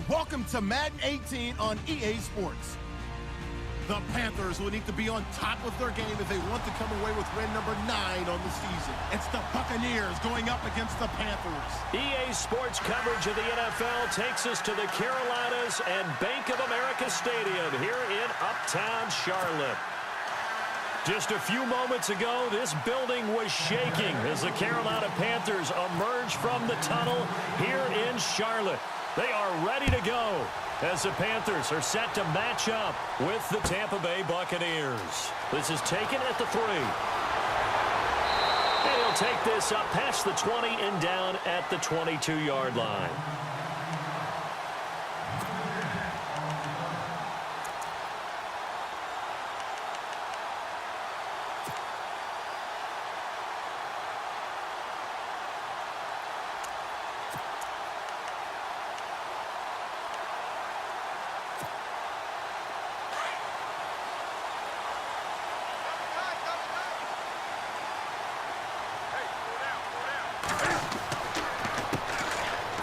Welcome to Madden 18 on EA Sports. The Panthers will need to be on top of their game if they want to come away with win number 9 on the season. It's the Buccaneers going up against the Panthers. EA Sports coverage of the NFL takes us to the Carolinas and Bank of America Stadium here in Uptown Charlotte. Just a few moments ago, this building was shaking as the Carolina Panthers emerged from the tunnel here in Charlotte. They are ready to go as the Panthers are set to match up with the Tampa Bay Buccaneers. This is taken at the 3. And he'll take this up past the 20 and down at the 22-yard line.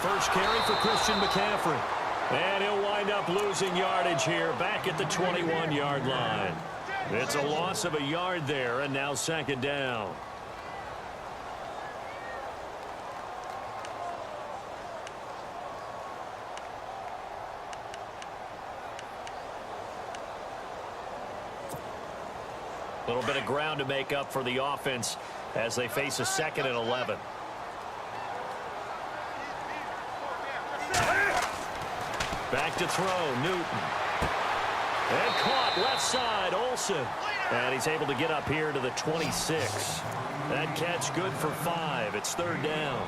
First carry for Christian McCaffrey. And he'll wind up losing yardage here back at the 21-yard line. It's a loss of a yard there, and now second down. A little bit of ground to make up for the offense as they face a 2nd and 11. Back to throw, Newton. And caught left side, Olsen. And he's able to get up here to the 26. That catch good for 5. It's 3rd down.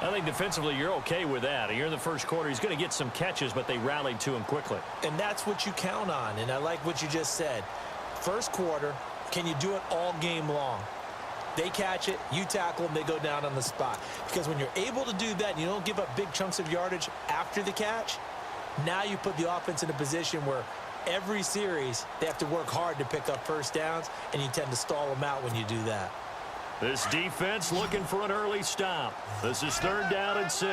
I think defensively you're okay with that. Here in the first quarter, he's going to get some catches, but they rallied to him quickly. And that's what you count on, and I like what you just said. First quarter, can you do it all game long? They catch it, you tackle them, they go down on the spot. Because when you're able to do that and you don't give up big chunks of yardage after the catch, now you put the offense in a position where every series they have to work hard to pick up first downs, and you tend to stall them out when you do that. This defense looking for an early stop. This is 3rd down and 6.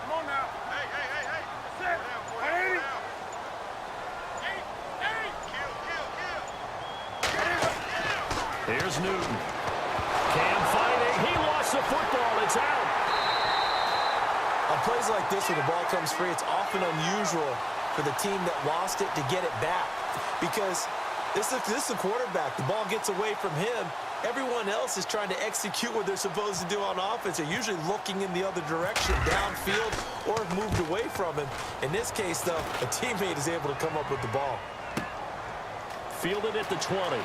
Come on now. Hey. Sit. Hey. Here's Newton. Cam fighting. He lost the football. It's out. On plays like this where the ball comes free, it's often unusual for the team that lost it to get it back. Because this is the quarterback. The ball gets away from him. Everyone else is trying to execute what they're supposed to do on offense. They're usually looking in the other direction, downfield, or have moved away from him. In this case, though, a teammate is able to come up with the ball. Fielded at the 20.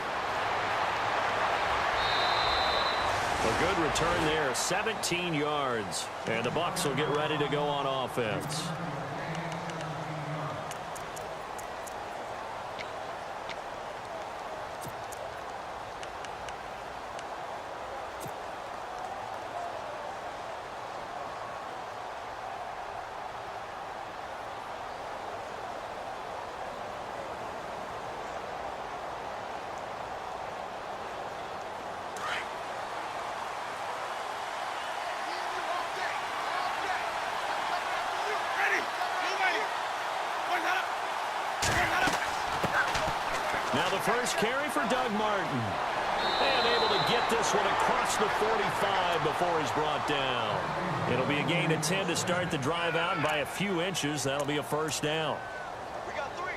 A good return there, 17 yards. And the Bucs will get ready to go on offense. Now the first carry for Doug Martin. And able to get this one across the 45 before he's brought down. It'll be a gain of 10 to start the drive out, and by a few inches, that'll be a first down.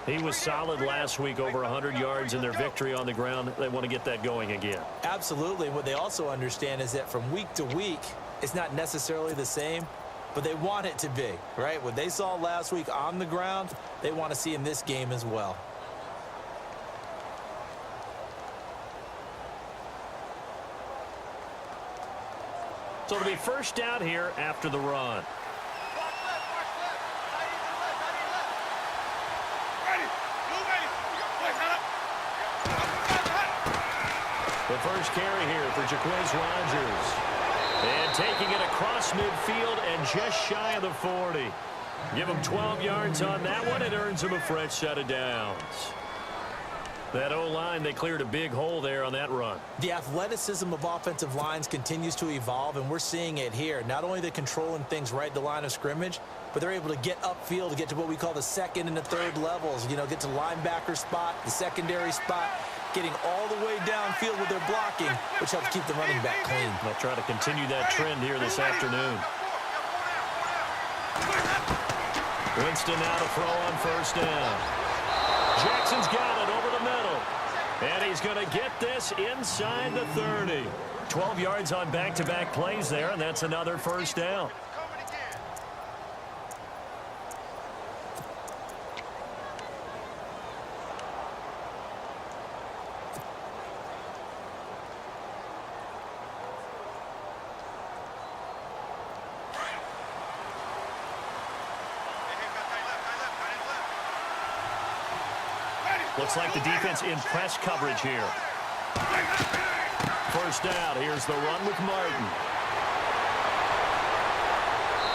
He was solid last week, over 100 yards in their victory on the ground. They want to get that going again. Absolutely. What they also understand is that from week to week, it's not necessarily the same, but they want it to be, right? What they saw last week on the ground, they want to see in this game as well. So it'll be first down here after the run. The first carry here for Jaquez Rogers. And taking it across midfield and just shy of the 40. Give him 12 yards on that one. It earns him a fresh set of downs. That O-line, they cleared a big hole there on that run. The athleticism of offensive lines continues to evolve, and we're seeing it here. Not only they're controlling things right at the line of scrimmage, but they're able to get upfield to get to what we call the second and the third levels. You know, get to the linebacker spot, the secondary spot, getting all the way downfield with their blocking, which helps keep the running back clean. They'll try to continue that trend here this afternoon. Winston now to throw on first down. Jackson's got it over the middle. And he's going to get this inside the 30. 12 yards on back-to-back plays there, and that's another first down. Looks like the defense in press coverage here. First down. Here's the run with Martin.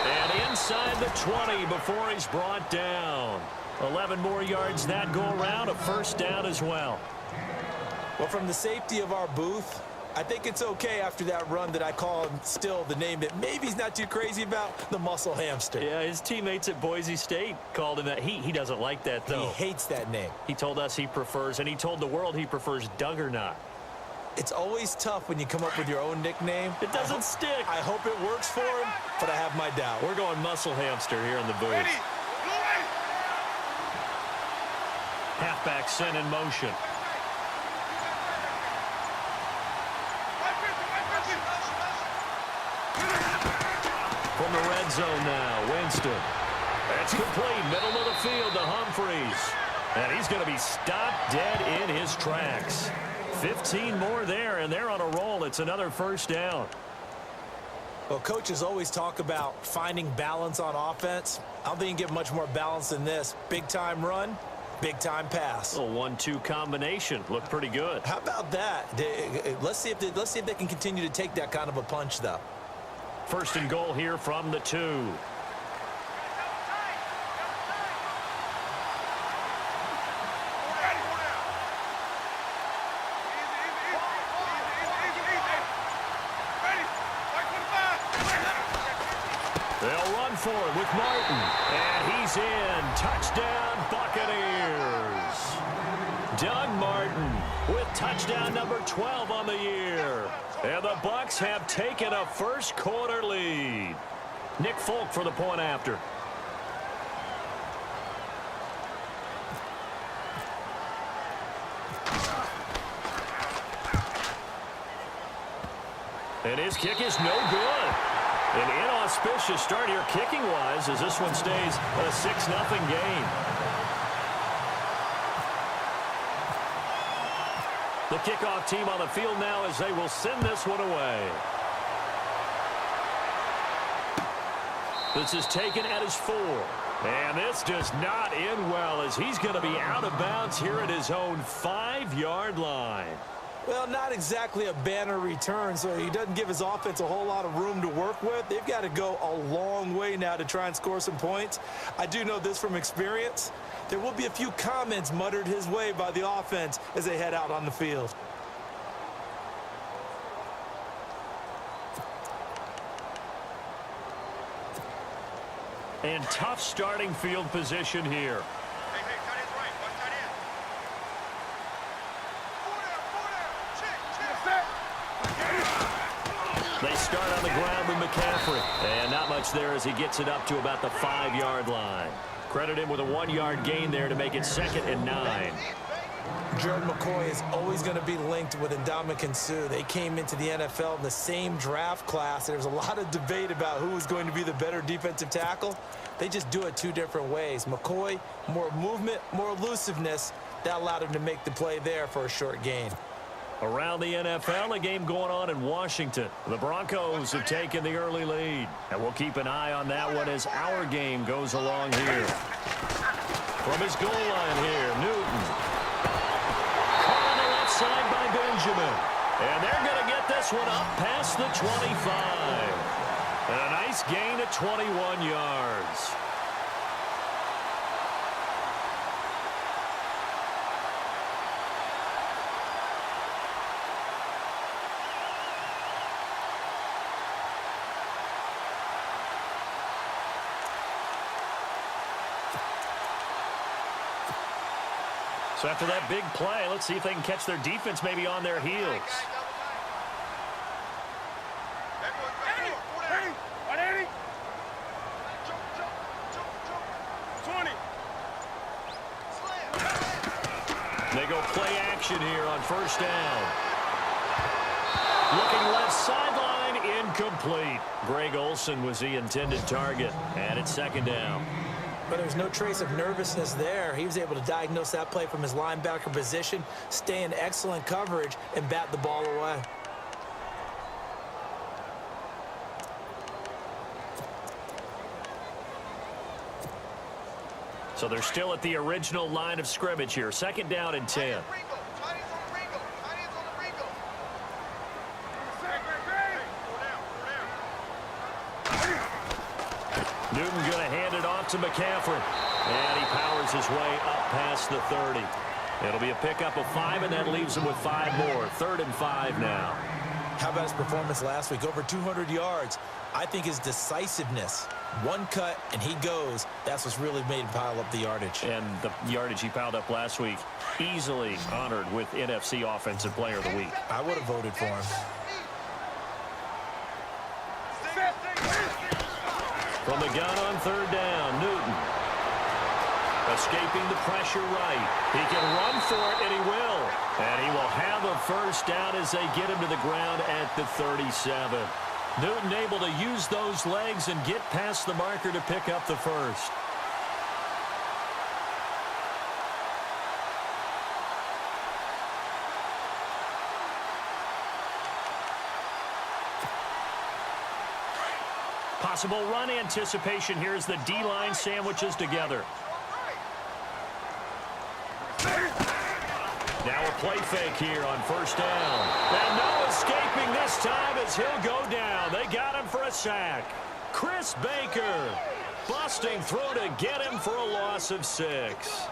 And inside the 20 before he's brought down. 11 more yards that go around. A first down as well. Well, from the safety of our booth, I think it's okay after that run that I call him still the name that maybe he's not too crazy about, the muscle hamster. Yeah, his teammates at Boise State called him that. He doesn't like that, though. He hates that name. He told us he prefers, and he told the world he prefers Duggernaut. It's always tough when you come up with your own nickname. It doesn't stick. I hope it works for him, but I have my doubt. We're going muscle hamster here in the booth. Halfback sent in motion. From the red zone now, Winston. That's complete, middle of the field to Humphreys. And he's going to be stopped dead in his tracks. 15 more there, and they're on a roll. It's another first down. Well, coaches always talk about finding balance on offense. I don't think you can get much more balance than this. Big-time run, big-time pass. A 1-2 combination. Looked pretty good. How about that? Let's see if they can continue to take that kind of a punch, though. First and goal here from the 2. They'll run for it with Martin. And he's in. Touchdown, Buccaneers. Doug Martin with touchdown number 12 on the year. And the Bucs have taken a first quarter lead. Nick Folk for the point after. And his kick is no good. An inauspicious start here kicking-wise as this one stays a 6-0 game. The kickoff team on the field now as they will send this one away. This is taken at his 4. And this does not end well as he's going to be out of bounds here at his own 5-yard line. Well, not exactly a banner return, so he doesn't give his offense a whole lot of room to work with. They've got to go a long way now to try and score some points. I do know this from experience. There will be a few comments muttered his way by the offense as they head out on the field. And tough starting field position here. They start on the ground with McCaffrey. And not much there as he gets it up to about the 5-yard line. Credit him with a 1-yard gain there to make it 2nd and 9. Gerald McCoy is always going to be linked with Ndamukong Suh. They came into the NFL in the same draft class. There's a lot of debate about who was going to be the better defensive tackle. They just do it 2 different ways. McCoy, more movement, more elusiveness. That allowed him to make the play there for a short gain. Around the NFL, a game going on in Washington. The Broncos have taken the early lead. And we'll keep an eye on that one as our game goes along here. From his goal line here, Newton. Caught on the left side by Benjamin. And they're going to get this one up past the 25. And a nice gain of 21 yards. So after that big play, let's see if they can catch their defense maybe on their heels. They go play action here on first down. Looking left sideline, incomplete. Greg Olsen was the intended target, and it's second down. But there's no trace of nervousness there. He was able to diagnose that play from his linebacker position, stay in excellent coverage, and bat the ball away. So they're still at the original line of scrimmage here. Second down and 10. Newton going to hand it off to McCaffrey. And he powers his way up past the 30. It'll be a pickup of 5, and that leaves him with 5 more. 3rd and 5 now. How about his performance last week? Over 200 yards. I think his decisiveness, one cut and he goes, that's what's really made him pile up the yardage. And the yardage he piled up last week, easily honored with NFC Offensive Player of the Week. I would have voted for him. From the gun on 3rd down, Newton. Escaping the pressure right. He can run for it, and he will. And he will have a first down as they get him to the ground at the 37. Newton able to use those legs and get past the marker to pick up the first. Possible run anticipation here as the D-line sandwiches together. Now a play fake here on first down. And no escaping this time as he'll go down. They got him for a sack. Chris Baker busting through to get him for a loss of 6.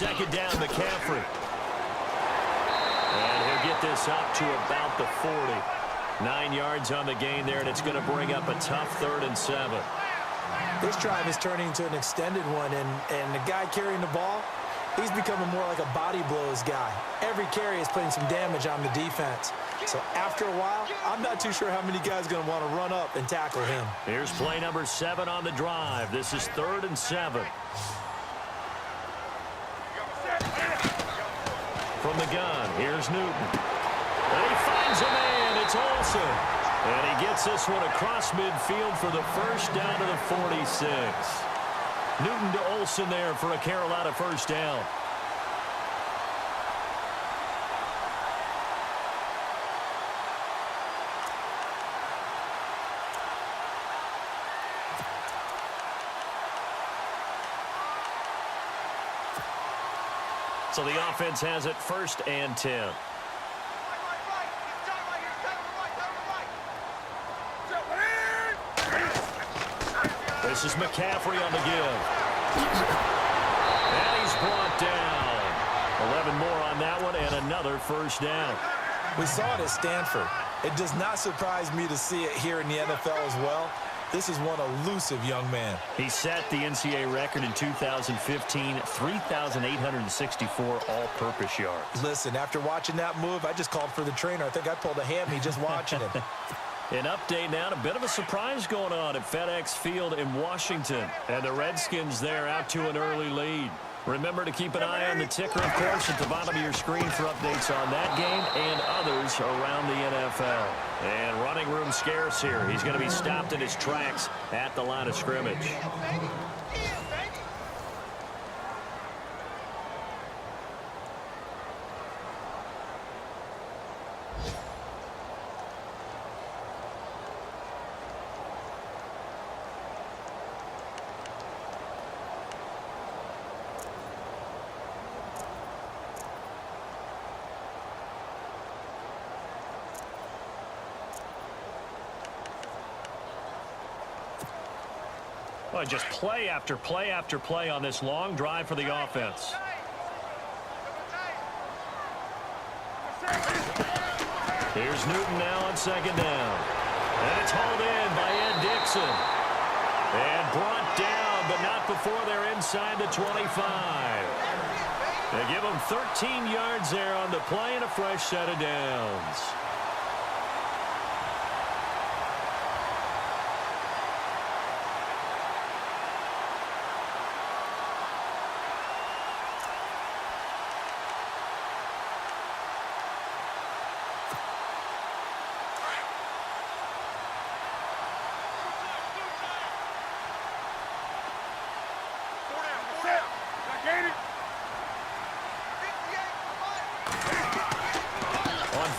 Second down, McCaffrey. And he'll get this up to about the 40. 9 yards on the gain there, and it's going to bring up a tough 3rd and 7. This drive is turning into an extended one, and the guy carrying the ball, he's becoming more like a body blows guy. Every carry is putting some damage on the defense. So after a while, I'm not too sure how many guys are going to want to run up and tackle him. Here's play number 7 on the drive. This is 3rd and 7. From the gun, here's Newton. And he finds a man. It's Olsen. And he gets this one across midfield for the first down to the 46. Newton to Olsen there for a Carolina first down. So the offense has it 1st and 10. This is McCaffrey on the give. And he's brought down. 11 more on that one and another first down. We saw it at Stanford. It does not surprise me to see it here in the NFL as well. This is one elusive young man. He set the NCAA record in 2015, 3,864 all-purpose yards. Listen, after watching that move, I just called for the trainer. I think I pulled a hammy just watching it. An update now, a bit of a surprise going on at FedEx Field in Washington. And the Redskins there out to an early lead. Remember to keep an eye on the ticker, of course, at the bottom of your screen for updates on that game and others around the NFL. And running room scarce here. He's going to be stopped in his tracks at the line of scrimmage. Well, just play after play after play on this long drive for the offense. Here's Newton now on second down. And it's hauled in by Ed Dixon. And brought down, but not before they're inside the 25. They give them 13 yards there on the play and a fresh set of downs.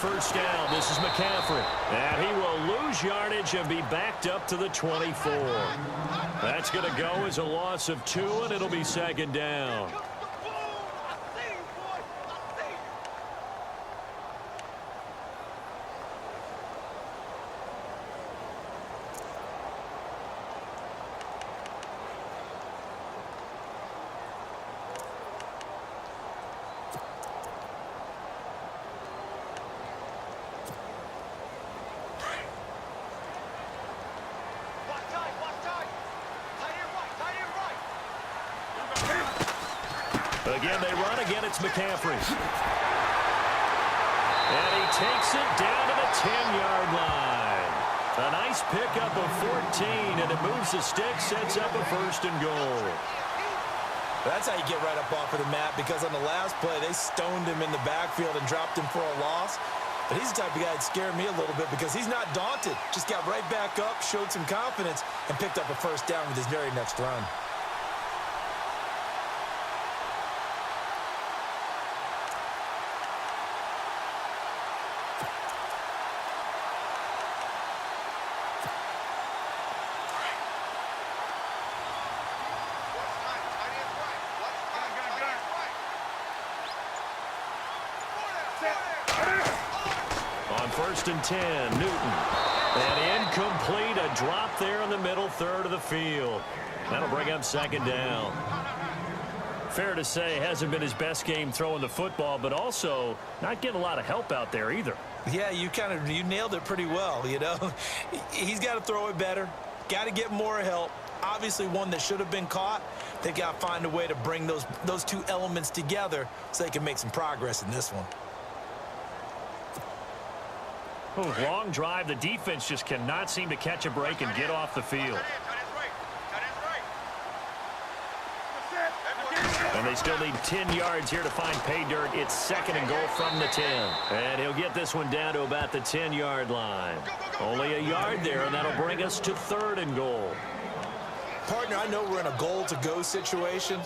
First down, this is McCaffrey. And he will lose yardage and be backed up to the 24. That's going to go as a loss of 2, and it'll be second down. Again, they run. Again, it's McCaffrey. And he takes it down to the 10-yard line. A nice pickup of 14, and it moves the stick, sets up a first and goal. That's how you get right up off of the mat, because on the last play, they stoned him in the backfield and dropped him for a loss. But he's the type of guy that scared me a little bit because he's not daunted. Just got right back up, showed some confidence, and picked up a first down with his very next run. First and 10, Newton. And incomplete, a drop there in the middle third of the field. That'll bring up second down. Fair to say, hasn't been his best game throwing the football, but also not getting a lot of help out there either. Yeah, you nailed it pretty well, you know. He's got to throw it better, got to get more help. Obviously one that should have been caught. They got to find a way to bring those two elements together so they can make some progress in this one. Long drive. The defense just cannot seem to catch a break and get off the field. And they still need 10 yards here to find pay dirt. It's second and goal from the 10. And he'll get this one down to about the 10-yard line. Only a yard there, and that'll bring us to third and goal. Partner, I know we're in a goal-to-go situation,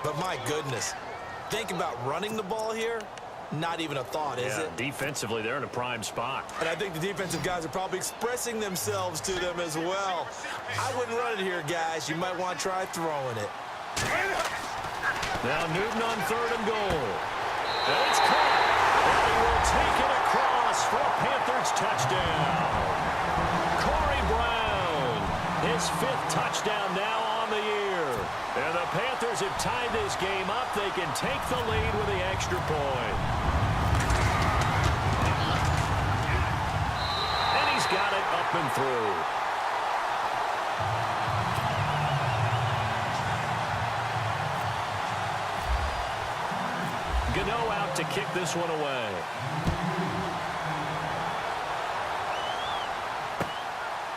but my goodness, think about running the ball here. Not even a thought, is it? Defensively, they're in a prime spot. And I think the defensive guys are probably expressing themselves to them as well. I wouldn't run it here, guys. You might want to try throwing it. Now Newton on third and goal. And it's caught. And he will take it across for a Panthers touchdown. Corey Brown, his 5th touchdown now on the year. And the Panthers have tied this game up. They can take the lead with the extra point. And he's got it up and through. Gano out to kick this one away.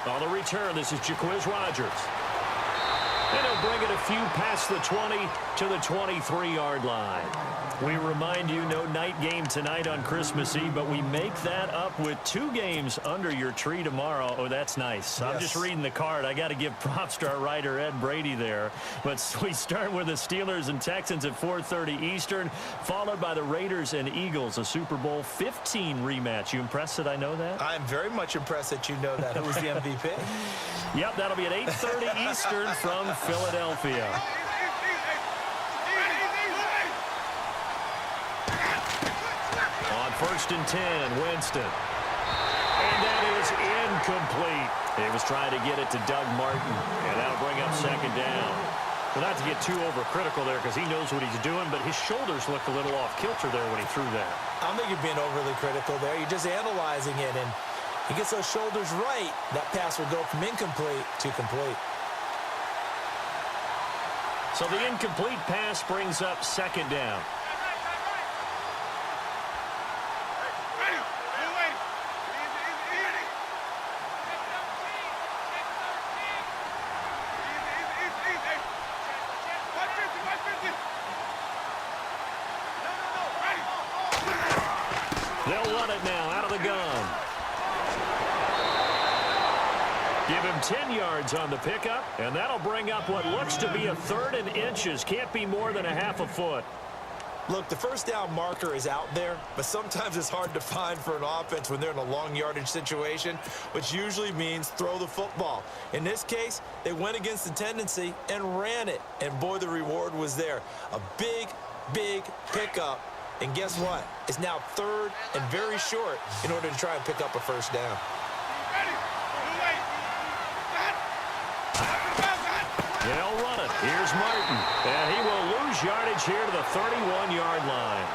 On the return, this is Jaquiz Rogers. And he'll bring it a few past the 20 to the 23-yard line. We remind you, no night game tonight on Christmas Eve, but we make that up with 2 games under your tree tomorrow. Oh, that's nice. Yes. I'm just reading the card. I got to give props to our writer, Ed Brady, there. But we start with the Steelers and Texans at 4:30 Eastern, followed by the Raiders and Eagles, a Super Bowl 15 rematch. You impressed that I know that? I'm very much impressed that you know that. Who was the MVP? Yep, that'll be at 8:30 Eastern from Philadelphia. On 1st and 10, Winston. And that is Incomplete. He was trying to get it to Doug Martin, and that'll bring up second down. Well, not to get too overcritical there because he knows what he's doing, but his shoulders looked a little off kilter there when he threw that. I don't think you're being overly critical there. You're just analyzing it, and he gets those shoulders right. That pass would go from incomplete to complete. So the incomplete pass brings up second down. They'll run it now out of the gun. Give him 10 yards on the pickup, and that'll bring up what looks to be a 3rd and inches. Can't be more than a half a foot. Look, the first down marker is out there, but sometimes it's hard to find for an offense when they're in a long yardage situation, which usually means throw the football. In this case, they went against the tendency and ran it, and boy, the reward was there. A big, big pickup. And guess what? It's now 3rd and very short in order to try and pick up a first down. They'll run it. Here's Martin. And he will lose yardage here to the 31-yard line.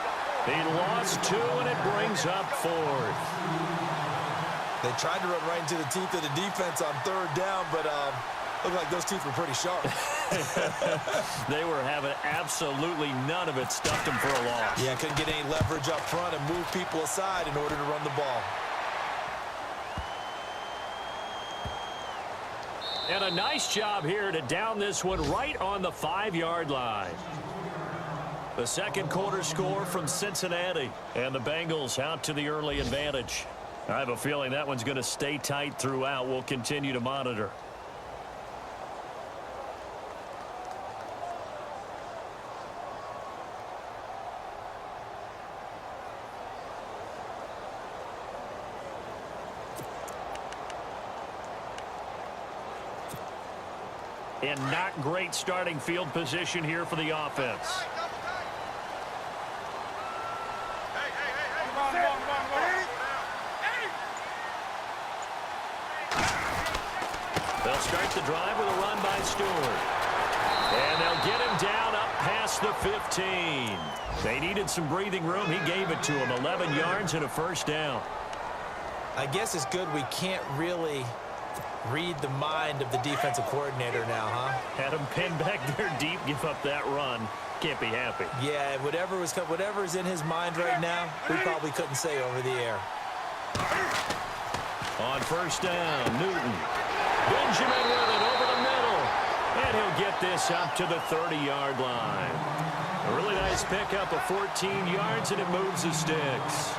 He lost 2, and it brings up 4th. They tried to run right into the teeth of the defense on 3rd down, but looked like those teeth were pretty sharp. They were having absolutely none of it. Stuffed them for a loss. Yeah, couldn't get any leverage up front and move people aside in order to run the ball. And a nice job here to down this one right on the 5-yard line. The second quarter score from Cincinnati. And the Bengals out to the early advantage. I have a feeling that one's going to stay tight throughout. We'll continue to monitor. And not great starting field position here for the offense. They'll start the drive with a run by Stewart. And they'll get him down up past the 15. They needed some breathing room. He gave it to him. 11 yards and a first down. I guess it's good we can't really read the mind of the defensive coordinator now, huh? Had him pinned back there deep, give up that run. Can't be happy. Yeah, whatever's in his mind right now, we probably couldn't say over the air. On first down, Newton. Benjamin with it over the middle. And he'll get this up to the 30-yard line. A really nice pickup of 14 yards, and it moves the sticks.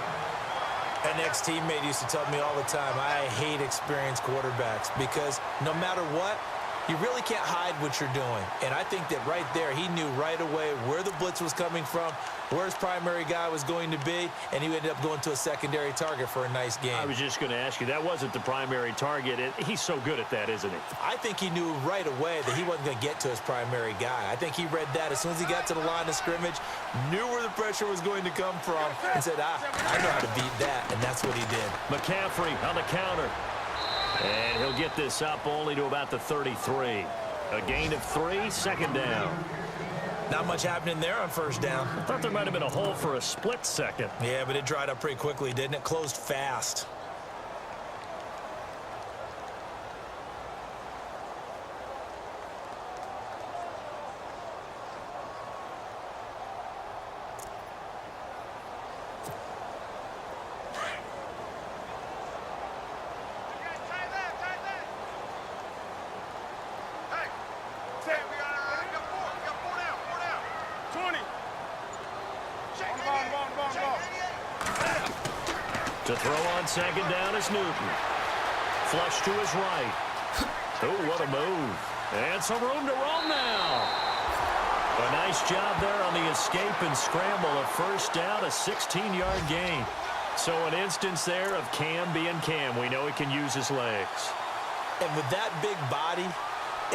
An ex-teammate used to tell me all the time, I hate experienced quarterbacks because no matter what, you really can't hide what you're doing. And I think that right there, he knew right away where the blitz was coming from, where his primary guy was going to be, and he ended up going to a secondary target for a nice game. I was just going to ask you, that wasn't the primary target. He's so good at that, isn't he? I think he knew right away that he wasn't going to get to his primary guy. I think he read that as soon as he got to the line of scrimmage, knew where the pressure was going to come from, and said, I know how to beat that, and that's what he did. McCaffrey on the counter. And he'll get this up only to about the 33. A gain of 3, second down. Not much happening there on first down. I thought there might have been a hole for a split second. Yeah, but it dried up pretty quickly, didn't it? Closed fast. To throw on second down is Newton. Flush to his right. Oh, what a move. And some room to roam now. A nice job there on the escape and scramble. A first down, a 16-yard gain. So an instance there of Cam being Cam. We know he can use his legs. And with that big body,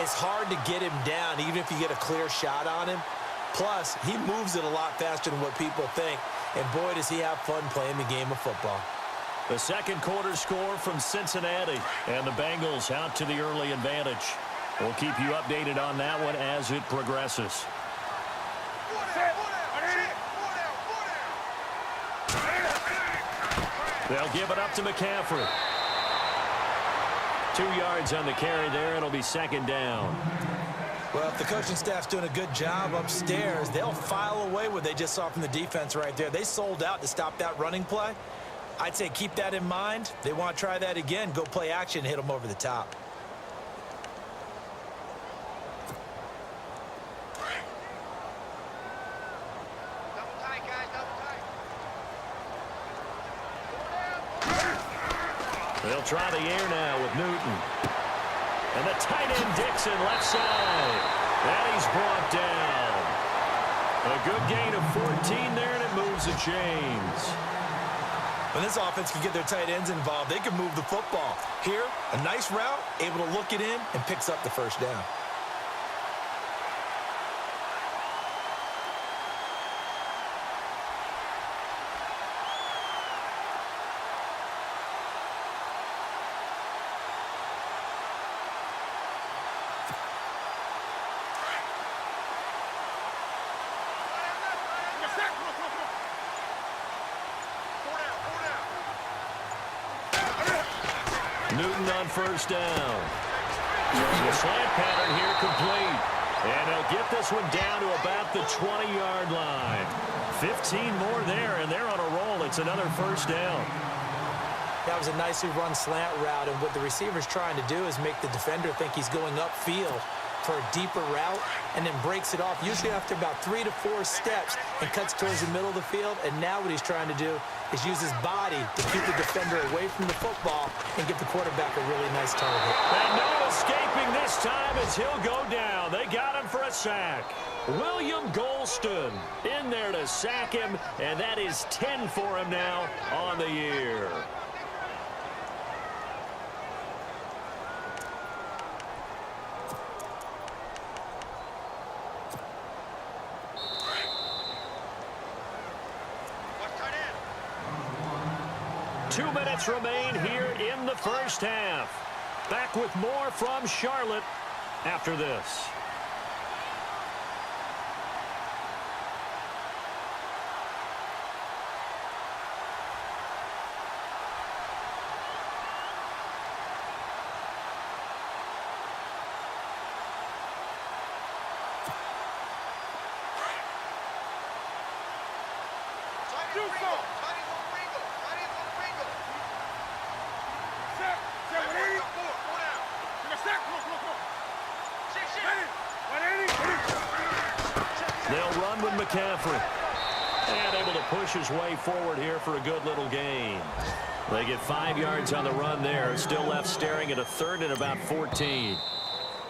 it's hard to get him down, even if you get a clear shot on him. Plus, he moves it a lot faster than what people think. And boy, does he have fun playing the game of football. The second quarter score from Cincinnati, and the Bengals out to the early advantage. We'll keep you updated on that one as it progresses. They'll give it up to McCaffrey. 2 yards on the carry there. It'll be second down. Well, if the coaching staff's doing a good job upstairs, they'll file away what they just saw from the defense right there. They sold out to stop that running play. I'd say keep that in mind. They want to try that again. Go play action, hit them over the top. Double tight, guys, double tight. They'll try the air now with Newton. And the tight end Dixon left side. And he's brought down. A good gain of 14 there, and it moves the chains. When this offense can get their tight ends involved, they can move the football. Here, a nice route, able to look it in, and picks up the first down. Newton on first down. The slant pattern here complete. And they'll get this one down to about the 20-yard line. 15 more there, and they're on a roll. It's another first down. That was a nicely run slant route, and what the receiver's trying to do is make the defender think he's going upfield for a deeper route, and then breaks it off, usually after about 3 to 4 steps, and cuts towards the middle of the field. And now what he's trying to do is use his body to keep the defender away from the football and give the quarterback a really nice target. And no escaping this time as he'll go down. They got him for a sack. William Golston in there to sack him, and that is 10 for him now on the year. Watch tight end. 2 minutes remain here in the first half. Back with more from Charlotte after this. Do so. Tight end will wriggle. Tight end will wriggle. Set. Set. 180. Four down. Take a sack. Come on, come on, come on. Shit, shit. 180. They'll run with McCaffrey. And able to push his way forward here for a good little gain. They get 5 yards on the run there. Still left staring at a third and about 14.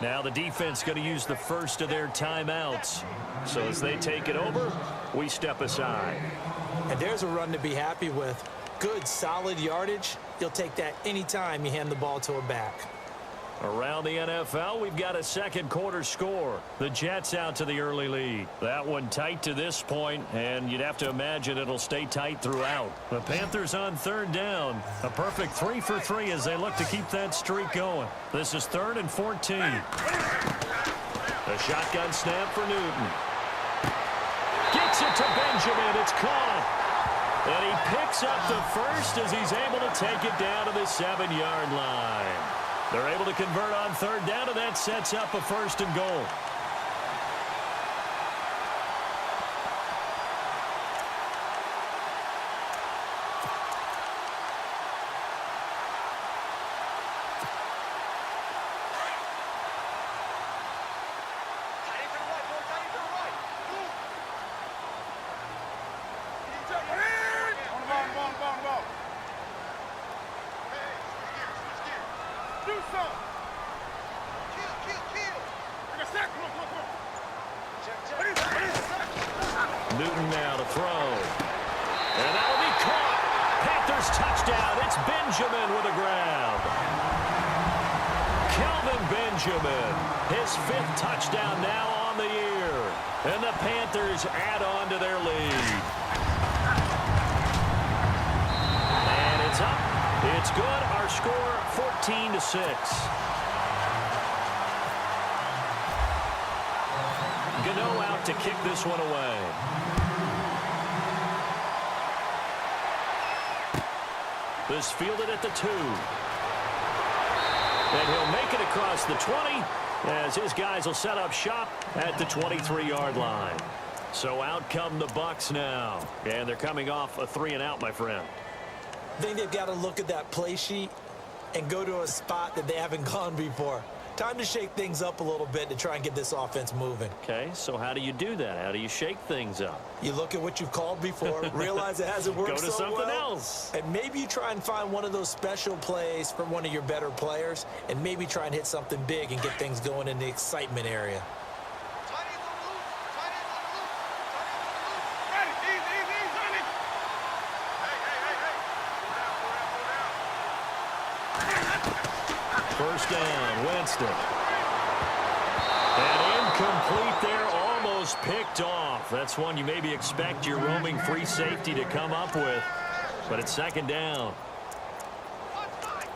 Now the defense going to use the first of their timeouts. So as they take it over, we step aside. And there's a run to be happy with. Good, solid yardage. You'll take that anytime you hand the ball to a back. Around the NFL, we've got a second quarter score. The Jets out to the early lead. That one tight to this point, and you'd have to imagine it'll stay tight throughout. The Panthers on third down. A perfect 3 for 3 as they look to keep that streak going. This is 3rd and 14. A shotgun snap for Newton. Gets it to Benjamin. It's caught. And he picks up the first as he's able to take it down to the 7-yard line. They're able to convert on third down, and that sets up a 1st and goal. Tight end to the right, boy. Tight end to the right. Move. On the ball, on the ball, on the ball, on the ball. Hey, switch gears, switch gears. Do some. Kill, kill, kill. Take a sack. Come on, come on, come on. Check, check. Newton now to throw. And that'll be caught. Panthers touchdown. It's Benjamin with a grab. Kelvin Benjamin, his 5th touchdown now on the year. And the Panthers add on to their lead. And it's up. It's good. Our score 14-6. Gano out to kick this one away. This fielded at the 2. And he'll make it across the 20 as his guys will set up shop at the 23-yard line. So out come the Bucs now. And they're coming off a 3-and-out, my friend. I think they've got to look at that play sheet and go to a spot that they haven't gone before. Time to shake things up a little bit to try and get this offense moving. Okay, so how do you do that? How do you shake things up? You look at what you've called before, realize it hasn't worked so well. Go to something else. And maybe you try and find one of those special plays from one of your better players, and maybe try and hit something big and get things going in the excitement area. First down, Winston. And incomplete there, almost picked off. That's one you maybe expect your roaming free safety to come up with. But it's second down. outside.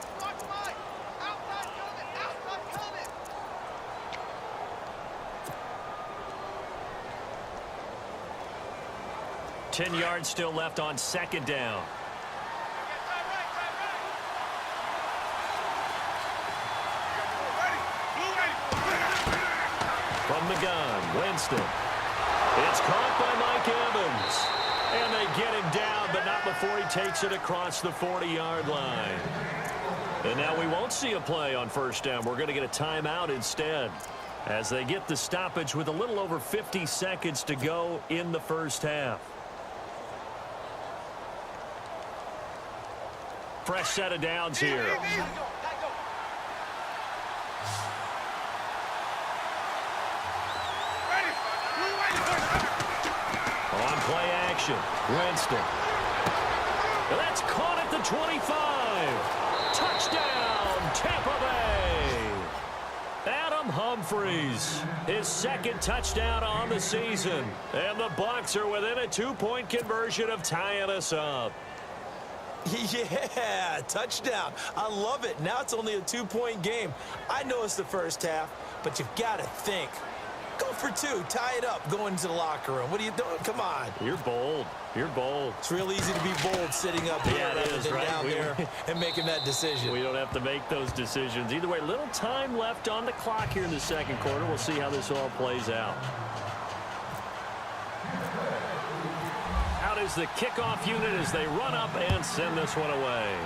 10 yards still left on second down. From the gun, Winston. It's caught by Mike Evans. And they get him down, but not before he takes it across the 40-yard line. And now we won't see a play on first down. We're going to get a timeout instead as they get the stoppage with a little over 50 seconds to go in the first half. Fresh set of downs here. On play action, Winston. That's caught at the 25. Touchdown, Tampa Bay. Adam Humphries, his second touchdown on the season. And the Bucs are within a 2-point conversion of tying us up. Yeah, touchdown. I love it. Now it's only a 2-point game. I know it's the first half, but you've got to think. Go for 2. Tie it up. Go into the locker room. What are you doing? Come on. You're bold. You're bold. It's real easy to be bold sitting up here rather than down there and making that decision. We don't have to make those decisions. Either way, little time left on the clock here in the second quarter. We'll see how this all plays out. Out is the kickoff unit as they run up and send this one away.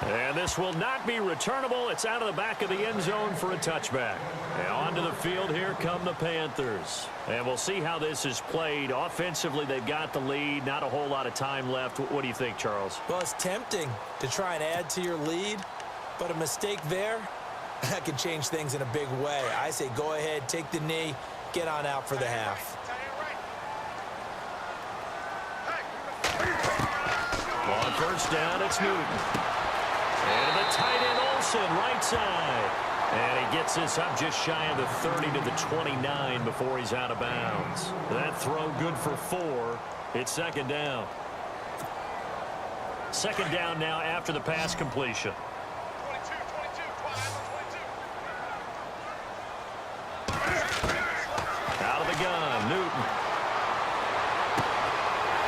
And this will not be returnable. It's out of the back of the end zone for a touchback. And onto the field, here come the Panthers. And we'll see how this is played. Offensively, they've got the lead. Not a whole lot of time left. What do you think, Charles? Well, it's tempting to try and add to your lead, but a mistake there, that could change things in a big way. I say go ahead, take the knee, get on out for the half. On first down, it's Newton. And the tight end Olsen, right side. And he gets this up just shy of the 30 to the 29 before he's out of bounds. That throw good for 4. It's second down. Second down now after the pass completion. 22. Out of the gun, Newton.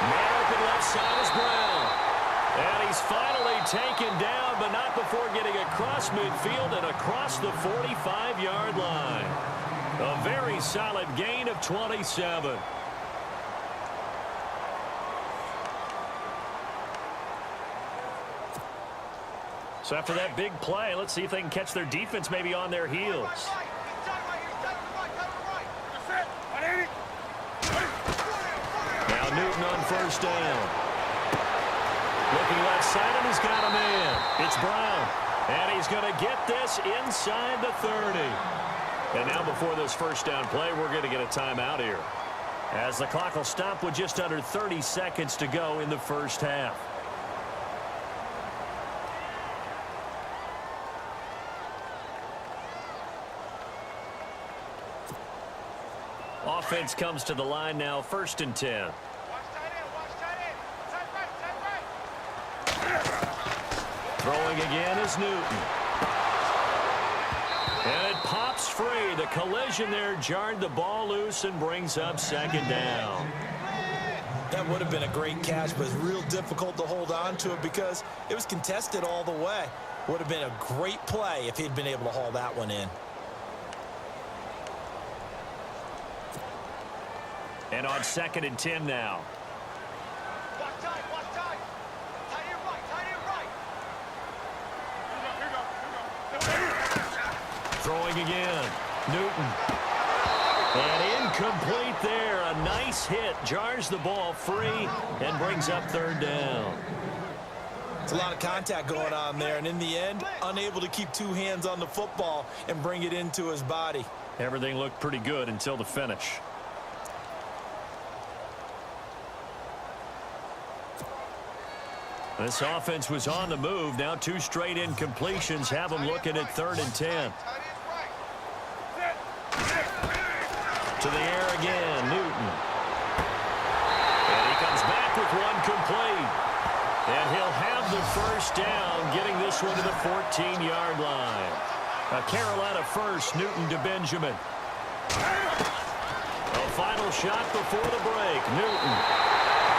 Man open left side is Brown. And he's finally taken down, but not before getting across midfield and across the 45-yard line. A very solid gain of 27. So after that big play, let's see if they can catch their defense maybe on their heels. Now Newton on first down. Looking left side, and he's got a man. It's Brown. And he's going to get this inside the 30. And now before this first down play, we're going to get a timeout here, as the clock will stop with just under 30 seconds to go in the first half. Offense comes to the line now, 1st and 10. Watch tight end. Tight right. Throwing again is Newton. And it pops free. The collision there jarred the ball loose and brings up second down. That would have been a great catch, but it's real difficult to hold on to it because it was contested all the way. Would have been a great play if he'd been able to haul that one in. And on 2nd and 10 now. Watch tight, watch tight. Tight to your right, tight to your right. Here you go. Throwing again. Newton. And incomplete there. A nice hit. Jars the ball free and brings up 3rd down. It's a lot of contact going on there, and in the end, unable to keep 2 hands on the football and bring it into his body. Everything looked pretty good until the finish. This offense was on the move. Now 2 straight incompletions have them looking at 3rd and 10. To the air again, Newton. And he comes back with one complete. And he'll have the first down, getting this one to the 14-yard line. A Carolina first, Newton to Benjamin. A final shot before the break, Newton.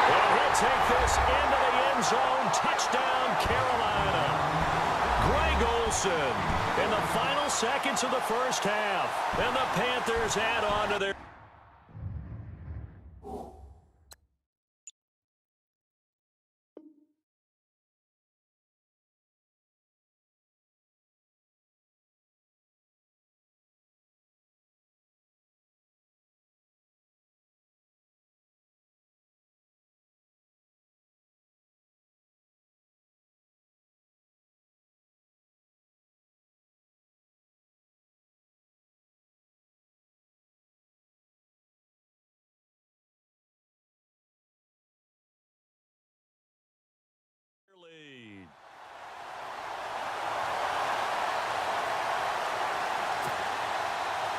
And he'll take this into the end zone. Touchdown, Carolina. Greg Olsen in the final seconds of the first half. And the Panthers add on to their... lead.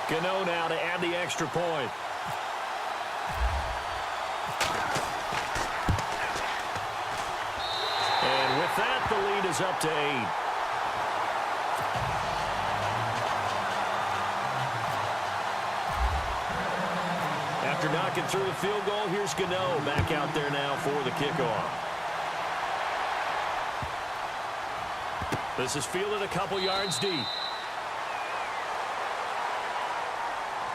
Gano now to add the extra point. And with that, the lead is up to 8. After knocking through the field goal, here's Gano back out there now for the kickoff. This is fielded a couple yards deep.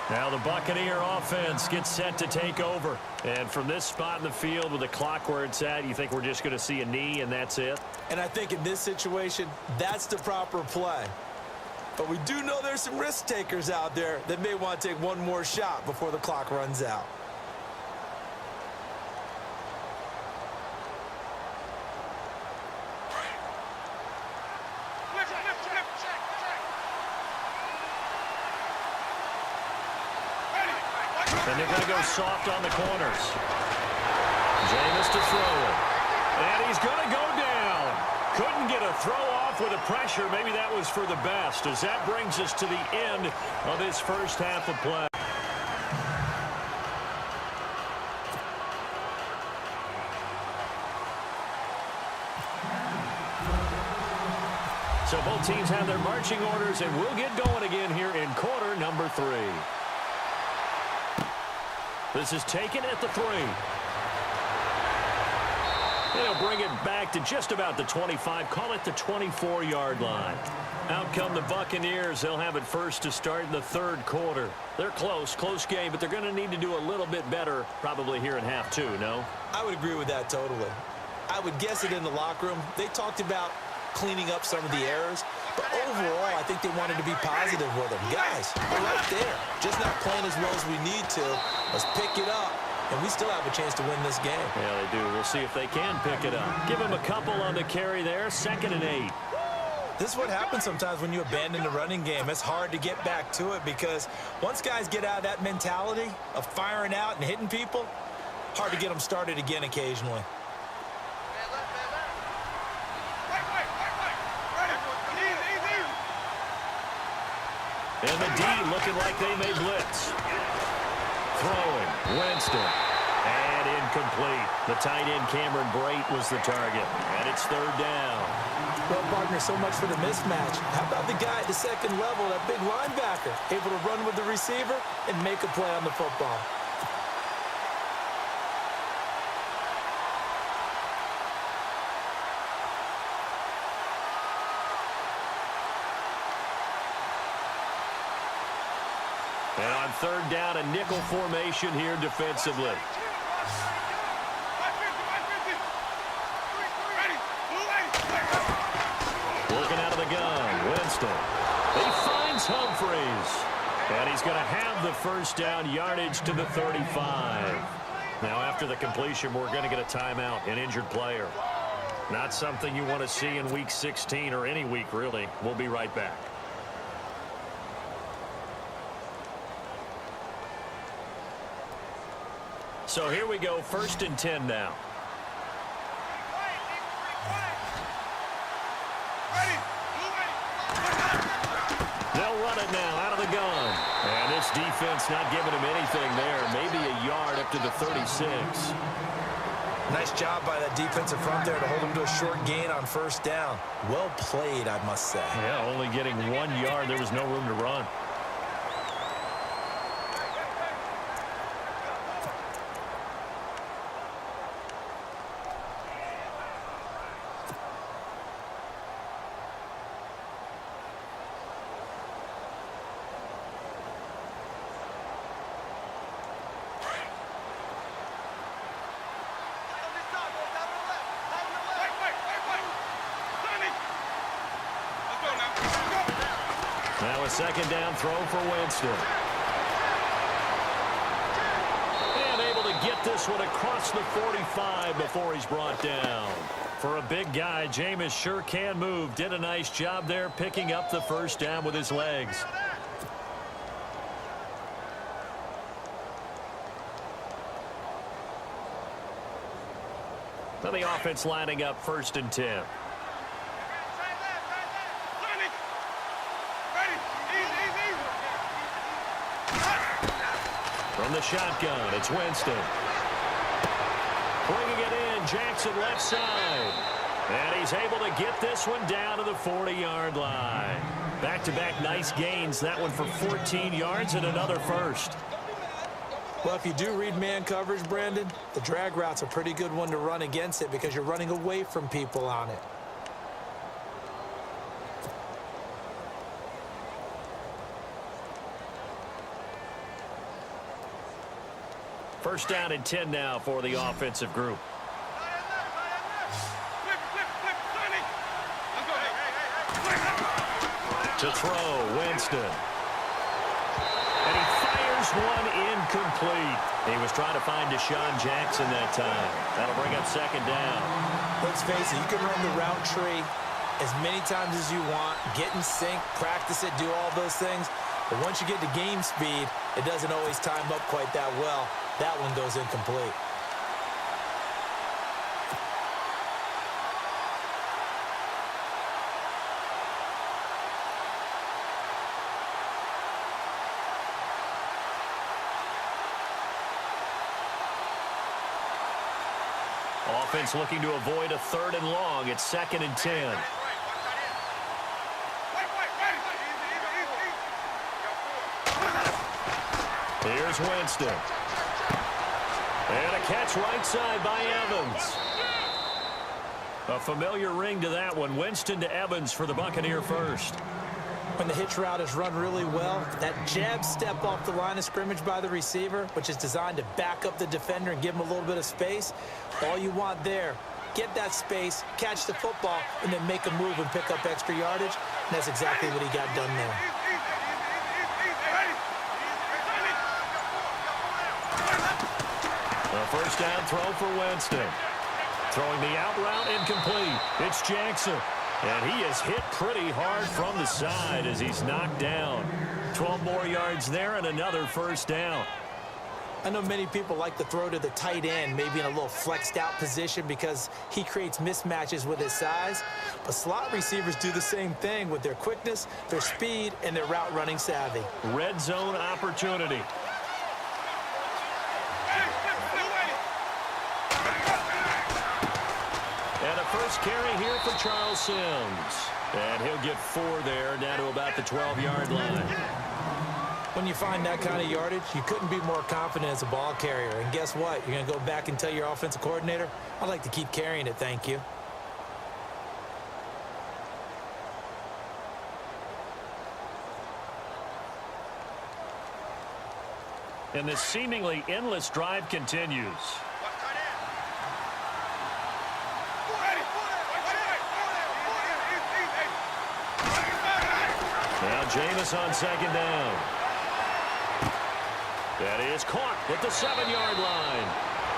Now the Buccaneer offense gets set to take over. And from this spot in the field with the clock where it's at, you think we're just going to see a knee and that's it? And I think in this situation, that's the proper play. But we do know there's some risk takers out there that may want to take one more shot before the clock runs out. And they're going to go soft on the corners. Jameis to throw it. And he's going to go down. Couldn't get a throw off with the pressure. Maybe that was for the best, as that brings us to the end of this first half of play. So both teams have their marching orders, and we'll get going again here in quarter number 3. This is taken at the 3. They'll bring it back to just about the 25, call it the 24-yard line. Out come the Buccaneers. They'll have it first to start in the 3rd quarter. They're close game, but they're going to need to do a little bit better probably here in half 2, no? I would agree with that totally. I would guess it in the locker room. They talked about cleaning up some of the errors, but overall, I think they wanted to be positive with them. Guys, we're right there. Just not playing as well as we need to. Let's pick it up, and we still have a chance to win this game. Yeah, they do. We'll see if they can pick it up. Give them a couple on the carry there. 2nd and 8. This is what happens sometimes when you abandon the running game. It's hard to get back to it because once guys get out of that mentality of firing out and hitting people, hard to get them started again occasionally. And the D looking like they may blitz. Throwing, Winston. And incomplete. The tight end Cameron Brate was the target. And it's third down. Well, partner, so much for the mismatch. How about the guy at the second level, that big linebacker, able to run with the receiver and make a play on the football? And on third down, a nickel formation here defensively. Working out of the gun, Winston. He finds Humphreys. And he's going to have the first down, yardage to the 35. Now, after the completion, we're going to get a timeout, an injured player. Not something you want to see in Week 16 or any week, really. We'll be right back. So here we go, 1st and 10 now. They'll run it now out of the gun. And this defense not giving him anything there. Maybe a yard up to the 36. Nice job by that defensive front there to hold him to a short gain on first down. Well played, I must say. Yeah, only getting 1 yard. There was no room to run. Now a second down throw for Winston. And able to get this one across the 45 before he's brought down. For a big guy, Jameis sure can move. Did a nice job there picking up the first down with his legs. Now the offense lining up 1st and 10. From the shotgun, it's Winston. Bringing it in, Jackson left side. And he's able to get this one down to the 40-yard line. Back-to-back nice gains. That one for 14 yards and another first. Well, if you do read man coverage, Brandon, the drag route's a pretty good one to run against it because you're running away from people on it. First down and 10 now for the offensive group. To throw, Winston. And he fires one incomplete. He was trying to find Deshaun Jackson that time. That'll bring up second down. Let's face it, you can run the route tree as many times as you want, get in sync, practice it, do all those things. But once you get to game speed, it doesn't always time up quite that well. That one goes incomplete. Offense looking to avoid a 3rd and long. It's 2nd and 10. Here's Winston. And a catch right side by Evans. A familiar ring to that one. Winston to Evans for the Buccaneer first. When the hitch route is run really well, that jab step off the line of scrimmage by the receiver, which is designed to back up the defender and give him a little bit of space, all you want there, get that space, catch the football, and then make a move and pick up extra yardage. And that's exactly what he got done there. A first down throw for Winston. Throwing the out route incomplete. It's Jackson. And he is hit pretty hard from the side as he's knocked down. 12 more yards there and another first down. I know many people like to throw to the tight end, maybe in a little flexed out position because he creates mismatches with his size. But slot receivers do the same thing with their quickness, their speed, and their route running savvy. Red zone opportunity. first carry here for Charles Sims. And he'll get 4 there, down to about the 12-yard line. When you find that kind of yardage, you couldn't be more confident as a ball carrier. And guess what? You're going to go back and tell your offensive coordinator, I'd like to keep carrying it, thank you. And this seemingly endless drive continues. Now Jameis on second down. That is caught at the 7-yard line.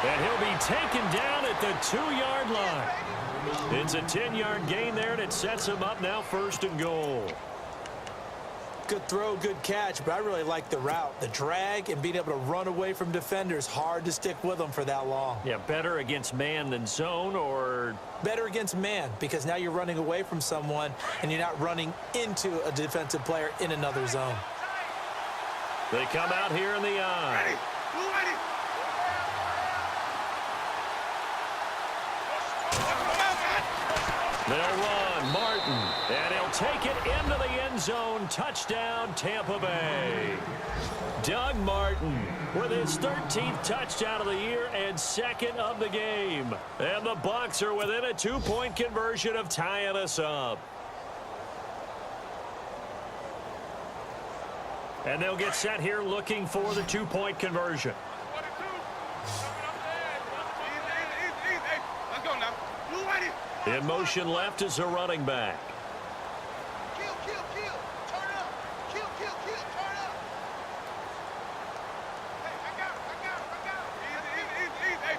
And he'll be taken down at the 2-yard line. It's a 10-yard gain there, and it sets him up now 1st and goal. Good throw, good catch, but I really like the route. The drag and being able to run away from defenders, hard to stick with them for that long. Yeah, better against man than zone, or? Better against man, because now you're running away from someone and you're not running into a defensive player in another zone. They come out here in the eye. Ready. They'll run Martin, and he'll take it into the end zone. Touchdown, Tampa Bay. Doug Martin with his 13th touchdown of the year and 2nd of the game. And the Bucs are within a 2-point conversion of tying us up. And they'll get set here looking for the 2-point conversion. Let's go now. In motion left is a running back. Kill. Turn up. Kill. Turn up. Hey, I got him. Easy.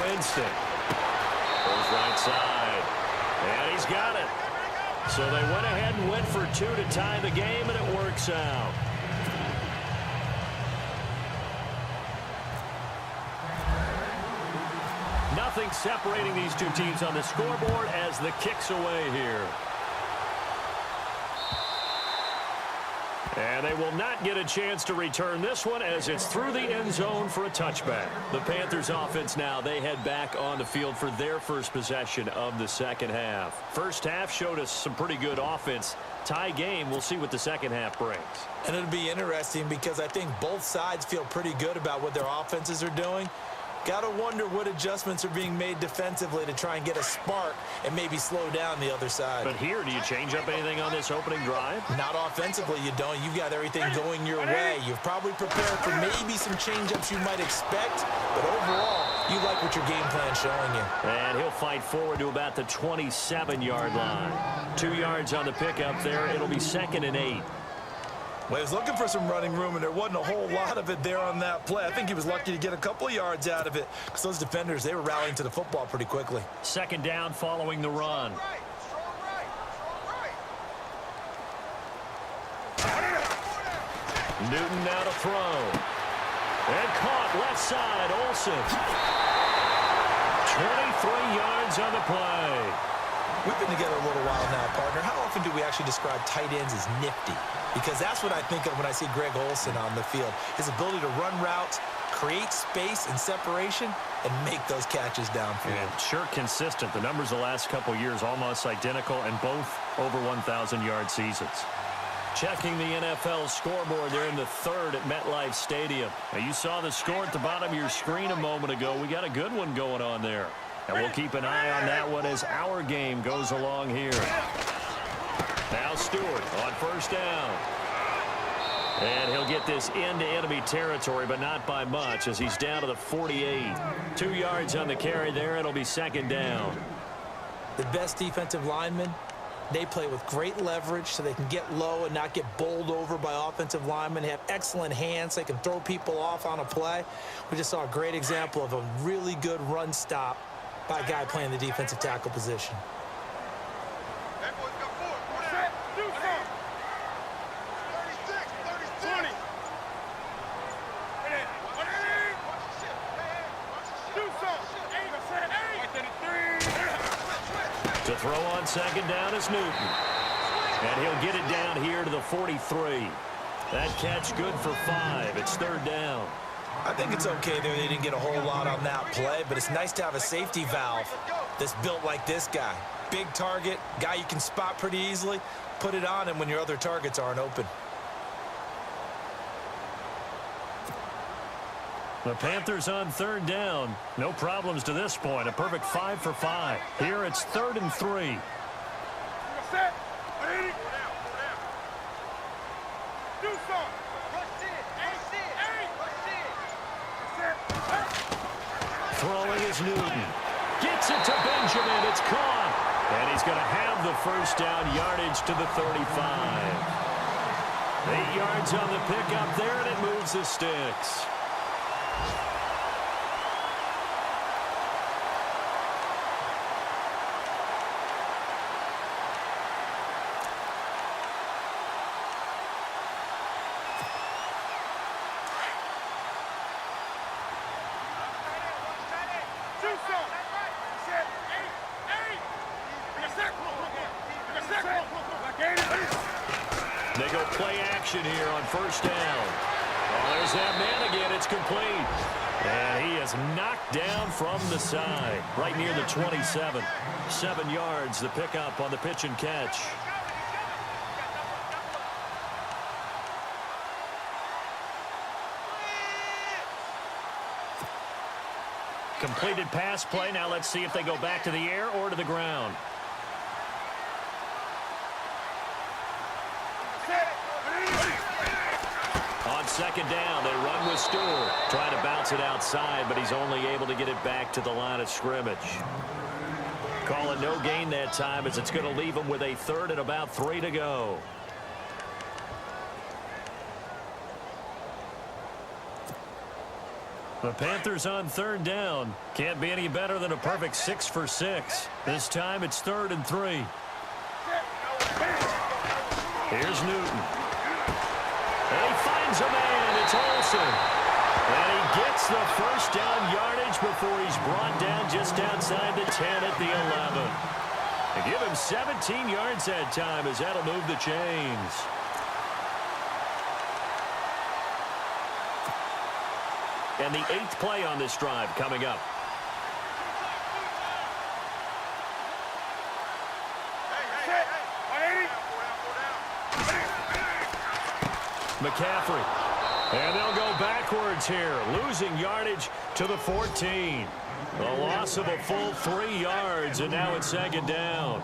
Winston goes right side, and he's got it. So they went ahead and went for 2 to tie the game, and it works out. Nothing separating these two teams on the scoreboard as the kick's away here. And they will not get a chance to return this one as it's through the end zone for a touchback. The Panthers offense now, they head back on the field for their first possession of the second half. First half showed us some pretty good offense. Tie game, we'll see what the second half brings. And it'll be interesting because I think both sides feel pretty good about what their offenses are doing. Got to wonder what adjustments are being made defensively to try and get a spark and maybe slow down the other side. But here, do you change up anything on this opening drive? Not offensively, you don't. You've got everything going your way. You've probably prepared for maybe some change-ups you might expect, but overall, you like what your game plan's showing you. And he'll fight forward to about the 27-yard line. 2 yards on the pickup there. It'll be 2nd and 8. Well, he was looking for some running room, and there wasn't a whole lot of it there on that play. I think he was lucky to get a couple of yards out of it because those defenders, they were rallying to the football pretty quickly. 2nd down following the run. Strong right. Newton now to throw. And caught left side, Olsen. 23 yards on the play. We've been together a little while now, partner. How often do we actually describe tight ends as nifty? Because that's what I think of when I see Greg Olsen on the field. His ability to run routes, create space and separation, and make those catches downfield. And sure consistent. The numbers the last couple years almost identical, and both over 1,000-yard seasons. Checking the NFL scoreboard there in the 3rd at MetLife Stadium. Now, you saw the score at the bottom of your screen a moment ago. We got a good one going on there. And we'll keep an eye on that one as our game goes along here. Now Stewart on 1st down. And he'll get this into enemy territory, but not by much as he's down to the 48. 2 yards on the carry there. It'll be 2nd down. The best defensive linemen, they play with great leverage so they can get low and not get bowled over by offensive linemen. They have excellent hands. They can throw people off on a play. We just saw a great example of a really good run stop by a guy playing the defensive tackle position. That boy's got 4. Set. Do something. 36. 20. Do something. To throw on 2nd down is Newton. And he'll get it down here to the 43. That catch good for 5. It's 3rd down. I think it's okay there. They didn't get a whole lot on that play, but it's nice to have a safety valve that's built like this guy. Big target, guy you can spot pretty easily. Put it on him when your other targets aren't open. The Panthers on third down. No problems to this point. A perfect 5 for 5. Here it's 3rd and 3. Set. Ready. Do something. Throwing is Newton. Gets it to Benjamin. It's caught. And he's going to have the first down, yardage to the 35. 8 yards on the pickup there, and it moves the sticks. They go play action here on first down. Oh, there's that man again. It's complete. And he is knocked down from the side, right near the 27. 7 yards, the pickup on the pitch and catch. Completed pass play. Now let's see if they go back to the air or to the ground. On second down, they run with Stewart. Trying to bounce it outside, but he's only able to get it back to the line of scrimmage. Calling no gain that time as it's going to leave him with a 3rd and about 3 to go. The Panthers on third down. Can't be any better than a perfect 6 for 6. This time it's 3rd and 3. Here's Newton. And he finds a man. It's Olsen. And he gets the first down yardage before he's brought down just outside the 10 at the 11. And give him 17 yards that time as that'll move the chains. And the 8th play on this drive coming up. McCaffrey. And they'll go backwards here, losing yardage to the 14. A loss of a full 3 yards, and now it's 2nd down.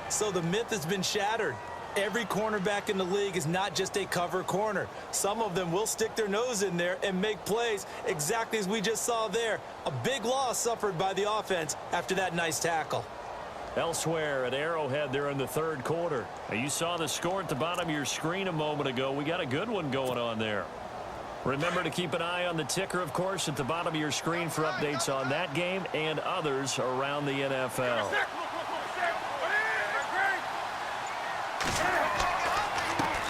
So the myth has been shattered. Every cornerback in the league is not just a cover corner. Some of them will stick their nose in there and make plays exactly as we just saw there. A big loss suffered by the offense after that nice tackle. Elsewhere at Arrowhead there in the 3rd quarter. Now, you saw the score at the bottom of your screen a moment ago. We got a good one going on there. Remember to keep an eye on the ticker, of course, at the bottom of your screen for updates on that game and others around the NFL.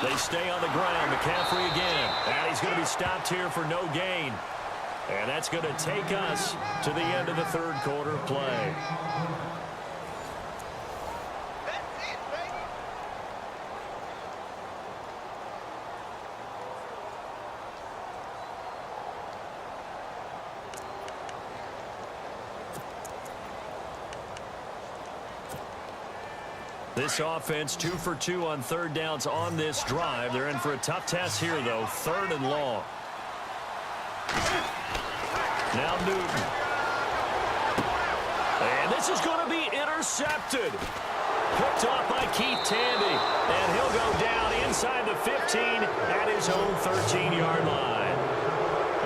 They stay on the ground. McCaffrey again. And he's going to be stopped here for no gain. And that's going to take us to the end of the 3rd quarter play. This offense 2 for 2 on 3rd downs on this drive. They're in for a tough test here, though. 3rd and long. Now Newton. And this is going to be intercepted. Picked off by Keith Tandy. And he'll go down inside the 15 at his own 13-yard line.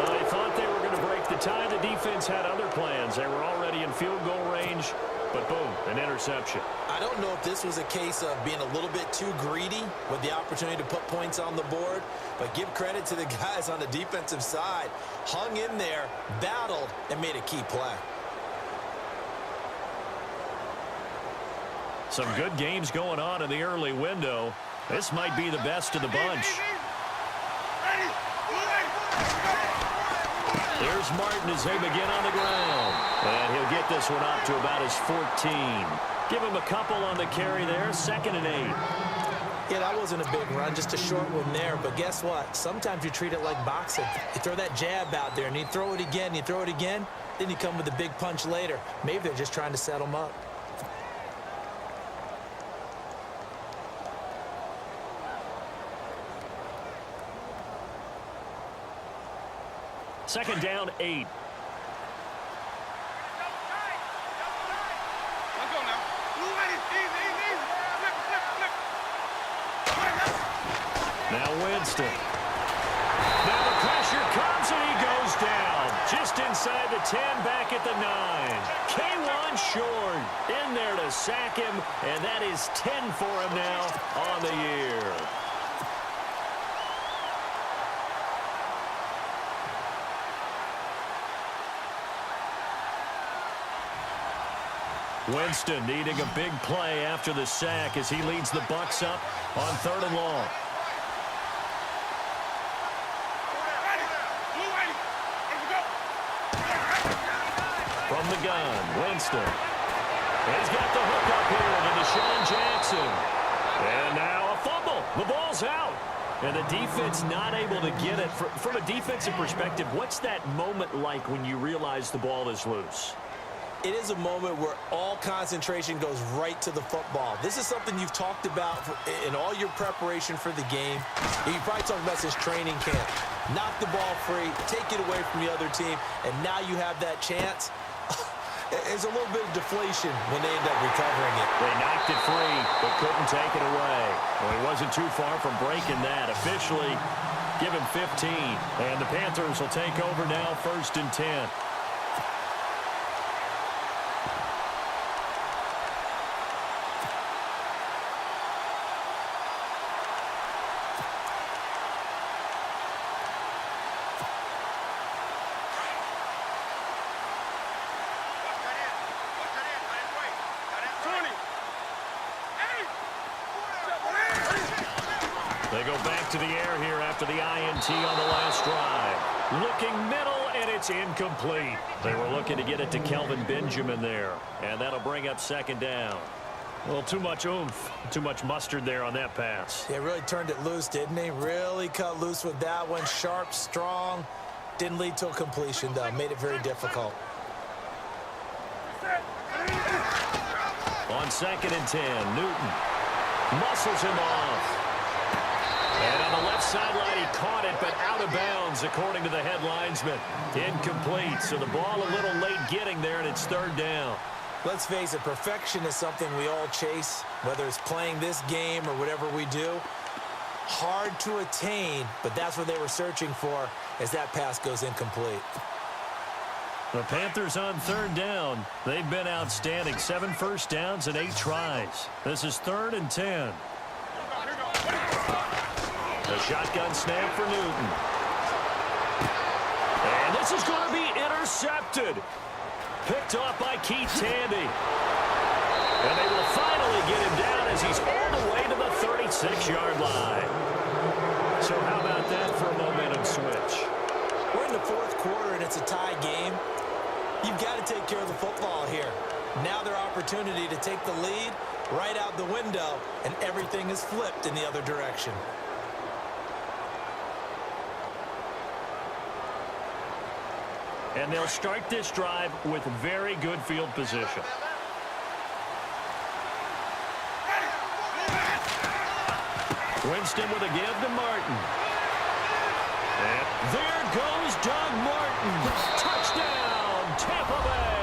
Well, they thought they were going to break the tie. The defense had other plans. They were already in field goal range. But boom, an interception. I don't know if this was a case of being a little bit too greedy with the opportunity to put points on the board, but give credit to the guys on the defensive side. Hung in there, battled, and made a key play. Some good games going on in the early window. This might be the best of the bunch. Here's Martin as they begin on the ground. And he'll get this one up to about his 14. Give him a couple on the carry there. 2nd and 8. Yeah, that wasn't a big run, just a short one there. But guess what? Sometimes you treat it like boxing. You throw that jab out there, and you throw it again, then you come with a big punch later. Maybe they're just trying to set them up. Second down, 8. Let's go now. Easy. Flip. Now Winston. Now the pressure comes and he goes down. Just inside the 10, back at the 9. K1 short. In there to sack him, and that is 10 for him now on the year. Winston needing a big play after the sack as he leads the Bucs up on 3rd and long. From the gun, Winston. He's got the hook up here to Deshaun Jackson. And now a fumble. The ball's out. And the defense not able to get it. From a defensive perspective, what's that moment like when you realize the ball is loose? It is a moment where all concentration goes right to the football. This is something you've talked about in all your preparation for the game. You probably talked about since training camp. Knock the ball free, take it away from the other team, and now you have that chance. There's a little bit of deflation when they end up recovering it. They knocked it free, but couldn't take it away. Well, he wasn't too far from breaking that. Officially, give him 15. And the Panthers will take over now, 1st and 10. They go back to the air here after the INT on the last drive. Looking middle, and it's incomplete. They were looking to get it to Kelvin Benjamin there, and that'll bring up 2nd down. Well, too much oomph, too much mustard there on that pass. They really turned it loose, didn't they? Really cut loose with that one. Sharp, strong. Didn't lead to a completion, though. Made it very difficult. On 2nd and 10, Newton muscles him off. And on the left sideline, he caught it, but out of bounds, according to the head linesman. Incomplete, so the ball a little late getting there, and it's 3rd down. Let's face it, perfection is something we all chase, whether it's playing this game or whatever we do. Hard to attain, but that's what they were searching for as that pass goes incomplete. The Panthers on 3rd down. They've been outstanding. 7 first downs and 8 tries. This is 3rd and 10. The shotgun snap for Newton. And this is going to be intercepted. Picked off by Keith Tandy. And they will finally get him down as he's all the way to the 36-yard line. So how about that for a momentum switch? We're in the 4th quarter, and it's a tie game. You've got to take care of the football here. Now their opportunity to take the lead right out the window, and everything is flipped in the other direction. And they'll start this drive with very good field position. Winston with a give to Martin. And there goes Doug Martin. Touchdown, Tampa Bay.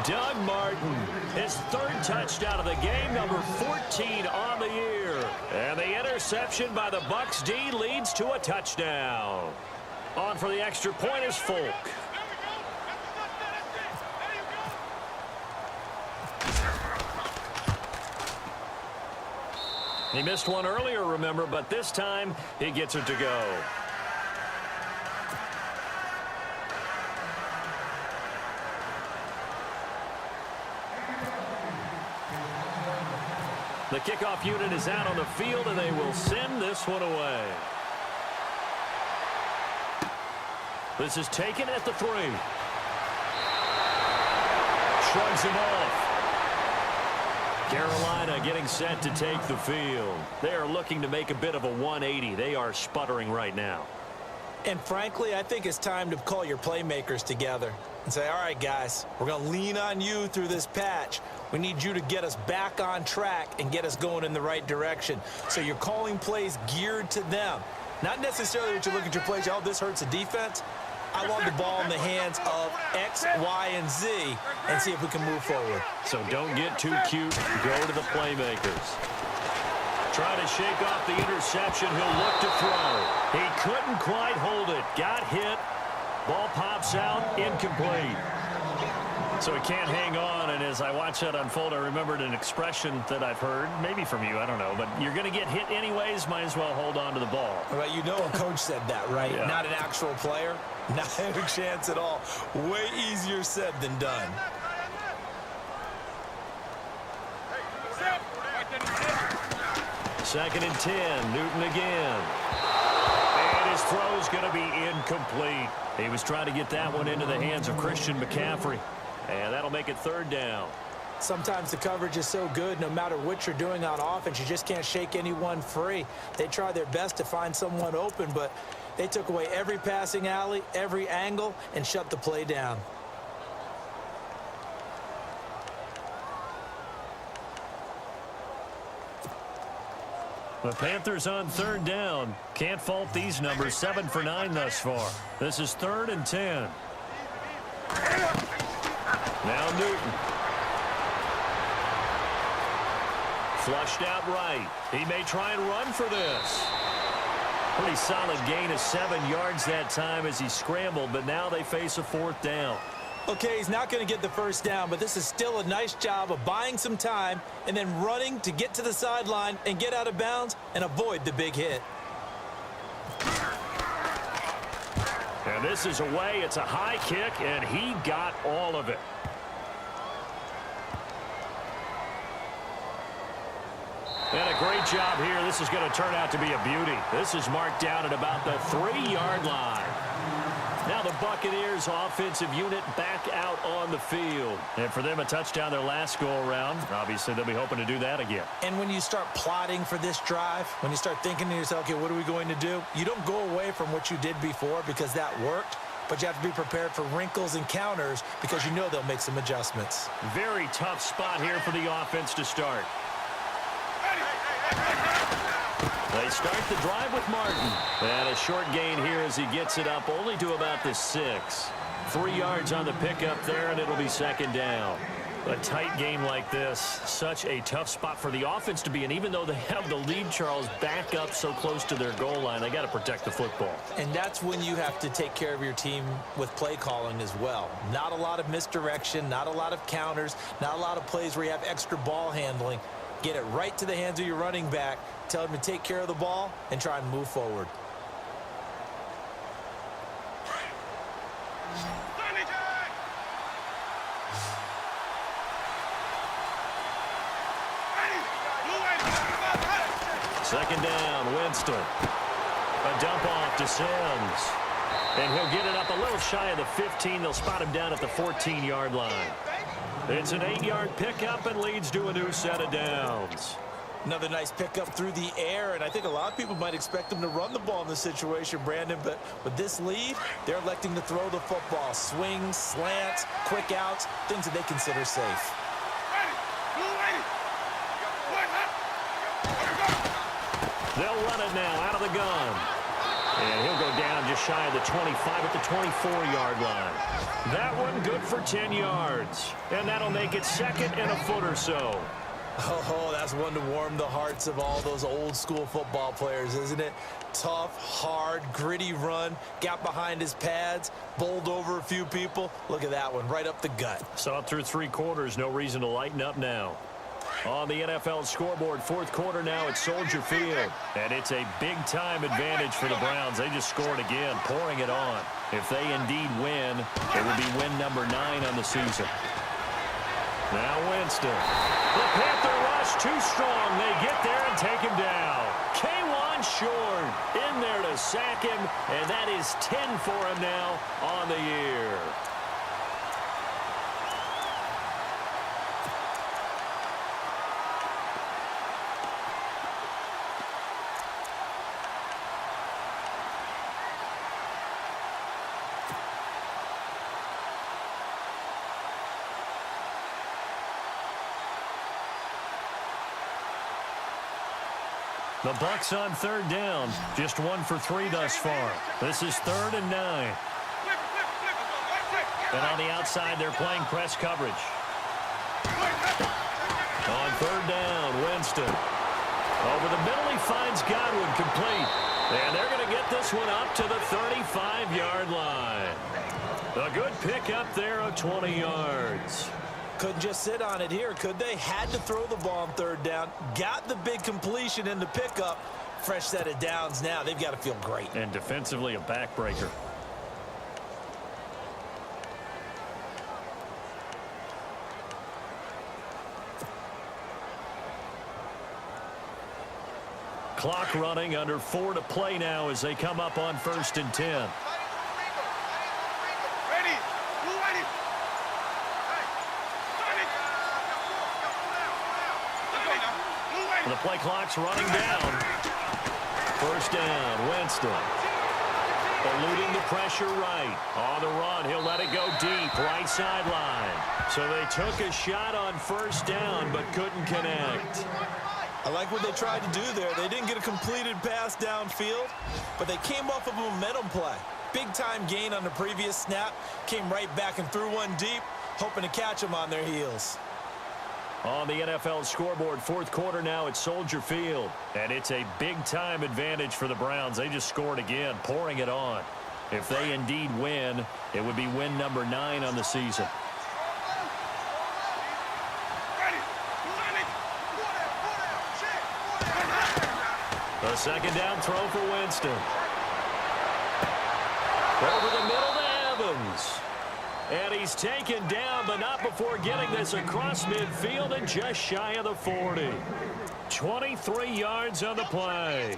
Doug Martin, his 3rd touchdown of the game, number 14 on the year. And the interception by the Bucs D leads to a touchdown. On for the extra point is Folk. He missed one earlier, remember, but this time he gets it to go. The kickoff unit is out on the field, and they will send this one away. This is taken at the 3. Shrugs him off. Carolina getting set to take the field. They are looking to make a bit of a 180. They are sputtering right now. And frankly, I think it's time to call your playmakers together and say, all right, guys, we're going to lean on you through this patch. We need you to get us back on track and get us going in the right direction. So you're calling plays geared to them. Not necessarily what you look at your plays, oh, this hurts the defense. I want the ball in the hands of X, Y, and Z and see if we can move forward. So don't get too cute. Go to the playmakers. Trying to shake off the interception. He'll look to throw. He couldn't quite hold it. Got hit. Ball pops out. Incomplete. So he can't hang on, and as I watch that unfold, I remembered an expression that I've heard, maybe from you, I don't know, but you're going to get hit anyways, might as well hold on to the ball. Well, you know a coach said that, right? Yeah. Not an actual player. Not a chance at all. Way easier said than done. Second and 10, Newton again. And his throw's going to be incomplete. He was trying to get that one into the hands of Christian McCaffrey. And that'll make it third down. Sometimes the coverage is so good, no matter what you're doing on offense, you just can't shake anyone free. They try their best to find someone open, but they took away every passing alley, every angle, and shut the play down. The Panthers on third down. Can't fault these numbers. 7 for 9 thus far. This is 3rd and 10. Now Newton. Flushed out right. He may try and run for this. Pretty solid gain of 7 yards that time as he scrambled, but now they face a 4th down. Okay, he's not going to get the first down, but this is still a nice job of buying some time and then running to get to the sideline and get out of bounds and avoid the big hit. And this is away. It's a high kick, and he got all of it. And a great job here. This is going to turn out to be a beauty. This is marked down at about the 3-yard line. Now the Buccaneers offensive unit back out on the field. And for them, a touchdown their last go-around. Obviously, they'll be hoping to do that again. And when you start plotting for this drive, when you start thinking to yourself, okay, what are we going to do? You don't go away from what you did before because that worked, but you have to be prepared for wrinkles and counters because you know they'll make some adjustments. Very tough spot here for the offense to start. They start the drive with Martin. And a short gain here as he gets it up only to about the 6. 3 yards on the pickup there, and it'll be 2nd down. A tight game like this, such a tough spot for the offense to be in. Even though they have the lead, Charles, back up so close to their goal line, they got to protect the football. And that's when you have to take care of your team with play calling as well. Not a lot of misdirection, not a lot of counters, not a lot of plays where you have extra ball handling. Get it right to the hands of your running back, tell him to take care of the ball, and try and move forward. Second down, Winston. A dump off to Sims. And he'll get it up a little shy of the 15. They'll spot him down at the 14-yard line. It's an 8-yard pickup and leads to a new set of downs. Another nice pickup through the air, and I think a lot of people might expect them to run the ball in this situation, Brandon, but with this lead, they're electing to throw the football. Swings, slants, quick outs, things that they consider safe. They'll run it now out of the gun. And he'll go down just shy of the 25 at the 24-yard line. That one good for 10 yards. And that'll make it 2nd and a foot or so. Oh, that's one to warm the hearts of all those old school football players, isn't it? Tough, hard, gritty run, got behind his pads, bowled over a few people. Look at that one, right up the gut. Saw it through 3 quarters, no reason to lighten up now. On the NFL scoreboard, 4th quarter now at Soldier Field. And it's a big-time advantage for the Browns. They just scored again, pouring it on. If they indeed win, it will be win number 9 on the season. Now Winston. The Panther rush too strong. They get there and take him down. K1 short in there to sack him, and that is 10 for him now on the year. The Bucs on third down. Just 1 for 3 thus far. This is 3rd and 9. And on the outside, they're playing press coverage. On third down, Winston. Over the middle, he finds Godwin complete. And they're going to get this one up to the 35-yard line. A good pickup there of 20 yards. Couldn't just sit on it here, could they? Had to throw the ball on third down. Got the big completion in the pickup. Fresh set of downs now. They've got to feel great. And defensively, a backbreaker. Clock running, under 4 to play now as they come up on 1st and 10. The play clock's running down. 1st down, Winston. Eluding the pressure right. On the run, he'll let it go deep, right sideline. So they took a shot on 1st down, but couldn't connect. I like what they tried to do there. They didn't get a completed pass downfield, but they came off of a momentum play. Big-time gain on the previous snap. Came right back and threw one deep, hoping to catch them on their heels. On the NFL scoreboard, 4th quarter now at Soldier Field. And it's a big-time advantage for the Browns. They just scored again, pouring it on. If they indeed win, it would be win number 9 on the season. A 2nd down throw for Winston. Over the middle to Evans. And he's taken down, but not before getting this across midfield and just shy of the 40. 23 yards on the play.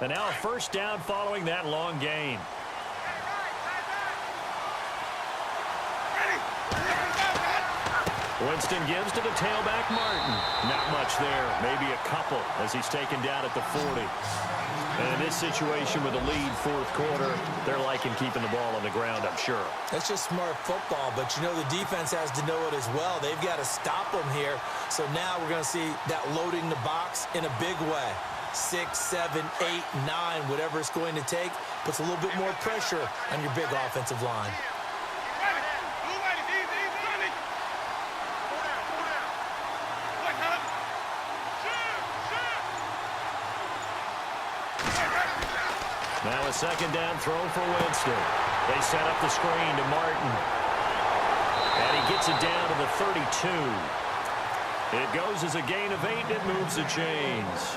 And now a 1st down following that long gain. Winston gives to the tailback, Martin. Not much there, maybe a couple as he's taken down at the 40. And in this situation with a lead 4th quarter, they're liking keeping the ball on the ground, I'm sure. That's just smart football, but you know the defense has to know it as well. They've got to stop them here. So now we're going to see that loading the box in a big way. 6, 7, 8, 9, whatever it's going to take, puts a little bit more pressure on your big offensive line. Now a 2nd down throw for Winston. They set up the screen to Martin. And he gets it down to the 32. It goes as a gain of 8, and it moves the chains.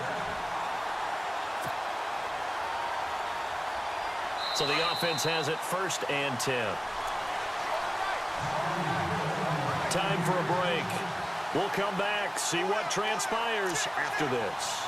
So the offense has it 1st and 10. Time for a break. We'll come back, see what transpires after this.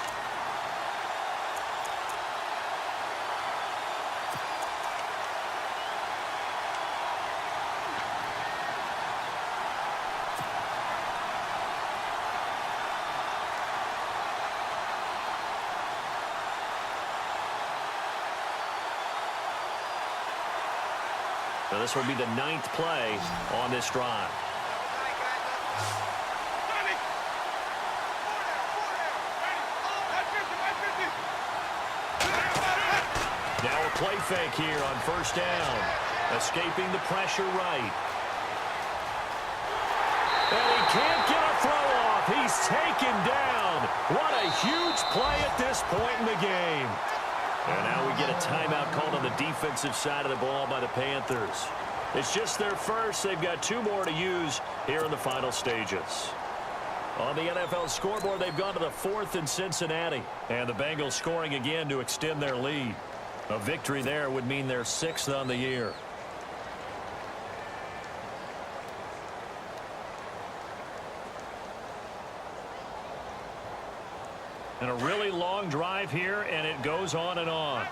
Now this will be the 9th play on this drive. Now a play fake here on 1st down. Escaping the pressure right. And he can't get a throw off. He's taken down. What a huge play at this point in the game. And now we get a timeout called on the defensive side of the ball by the Panthers. It's just their first. They've got 2 more to use here in the final stages. On the NFL scoreboard, they've gone to the 4th in Cincinnati. And the Bengals scoring again to extend their lead. A victory there would mean they're 6th on the year. And a really long drive here, and it goes on and on.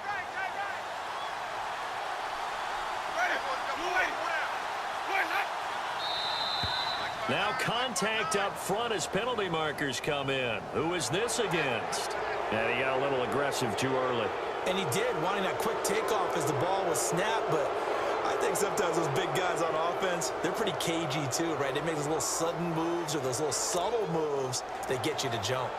Now contact up front as penalty markers come in. Who is this against? And he got a little aggressive. aggressive too early. And he did, wanting that quick takeoff as the ball was snapped, but I think sometimes those big guys on offense, they're pretty cagey too, right? They make those little sudden moves or those little subtle moves that get you to jump.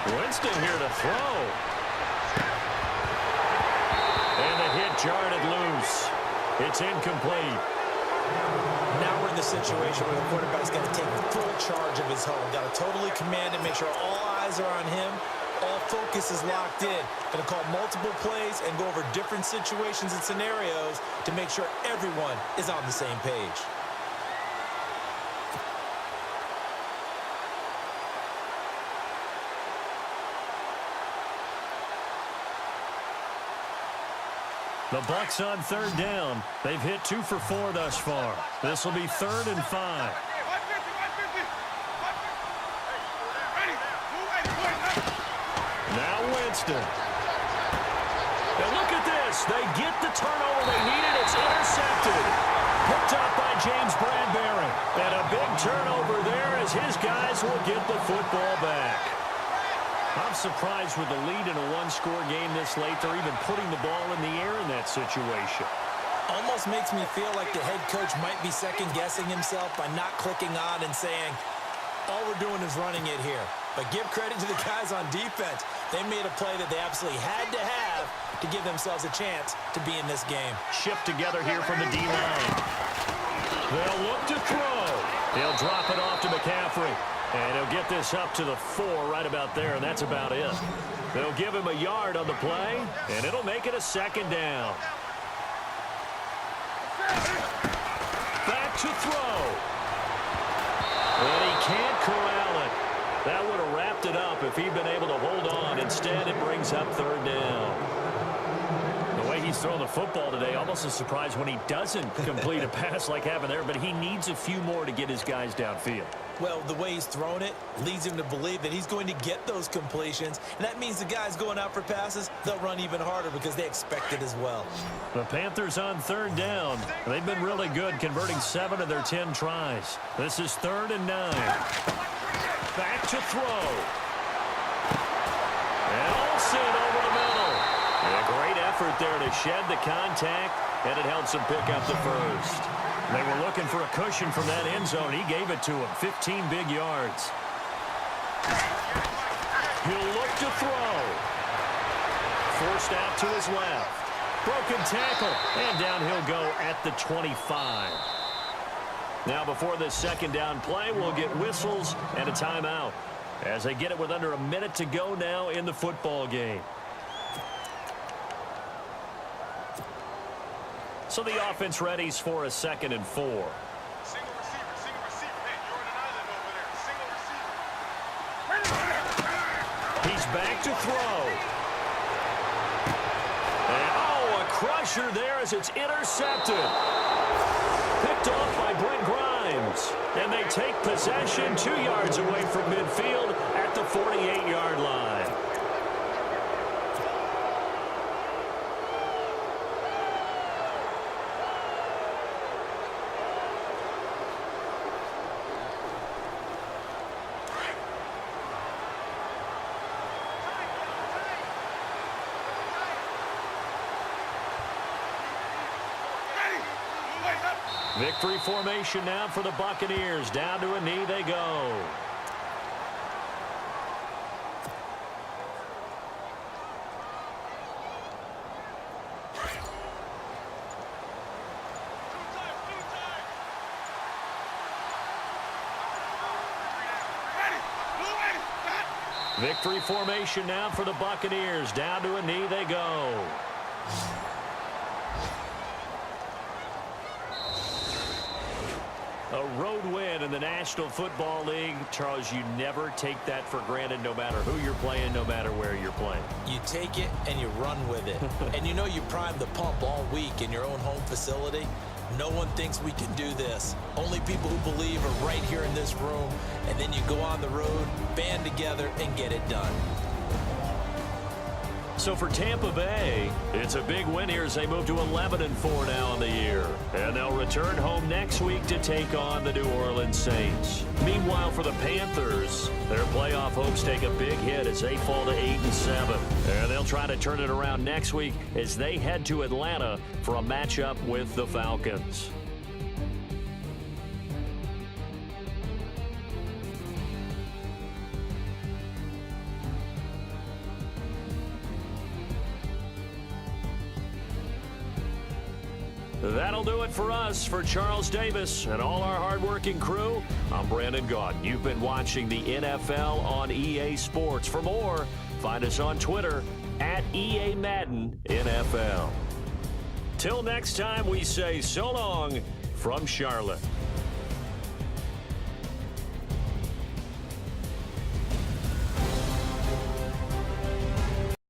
Winston here to throw. And the hit jarred it loose. It's incomplete. Now we're in the situation where the quarterback's got to take full charge of his home. Got to totally command it, make sure all eyes are on him. All focus is locked in. Going to call multiple plays and go over different situations and scenarios to make sure everyone is on the same page. The Bucs on third down. They've hit 2 for 4 thus far. This will be 3rd and 5. Now Winston. And look at this. They get the turnover they needed. It's intercepted. Picked up by James Bradbury. And a big turnover there as his guys will get the football back. I'm surprised with the lead in a one-score game this late. They're even putting the ball in the air in that situation. Almost makes me feel like the head coach might be second-guessing himself by not clicking on and saying, all we're doing is running it here. But give credit to the guys on defense. They made a play that they absolutely had to have to give themselves a chance to be in this game. Shift together here from the D-line. They'll look to throw. He'll drop it off to McCaffrey. And he'll get this up to the 4 right about there, and that's about it. They'll give him a yard on the play, and it'll make it a 2nd down. Back to throw. And he can't corral it. That would have wrapped it up if he'd been able to hold on. Instead, it brings up 3rd down. The way he's thrown the football today, almost a surprise when he doesn't complete a pass like happened there, but he needs a few more to get his guys downfield. Well, the way he's thrown it leads him to believe that he's going to get those completions. And that means the guys going out for passes, they'll run even harder because they expect it as well. The Panthers on 3rd down. They've been really good, converting 7 of their 10 tries. This is 3rd and 9. Back to throw. And Olsen over the middle. And a great effort there to shed the contact, and it helps him pick up the first. They were looking for a cushion from that end zone. He gave it to him. 15 big yards. He'll look to throw. Forced out to his left. Broken tackle. And down he'll go at the 25. Now before this 2nd down play, we'll get whistles and a timeout as they get it with under a minute to go now in the football game. So the offense readies for a 2nd and 4. Single receiver, single receiver. Hey, you're on an island over there. Single receiver. He's back to throw. And, oh, a crusher there as it's intercepted. Picked off by Brent Grimes. And they take possession 2 yards away from midfield at the 48-yard line. Victory formation now for the Buccaneers. Down to a knee they go. Victory formation now for the Buccaneers. Down to a knee they go. A A road win in the National Football League. Charles, you never take that for granted no matter who you're playing, no matter where you're playing. You take it and you run with it. And you know you primed the pump all week in your own home facility. No one thinks we can do this. Only people who believe are right here in this room. And then you go on the road, band together, and get it done. So for Tampa Bay, it's a big win here as they move to 11-4 now in the year. And they'll return home next week to take on the New Orleans Saints. Meanwhile, for the Panthers, their playoff hopes take a big hit as they fall to 8-7. And they'll try to turn it around next week as they head to Atlanta for a matchup with the Falcons. That'll do it for us. For Charles Davis and all our hardworking crew, I'm Brandon Gaudin. You've been watching the NFL on EA Sports. For more, find us on Twitter at EA Madden NFL. Till next time, we say so long from Charlotte.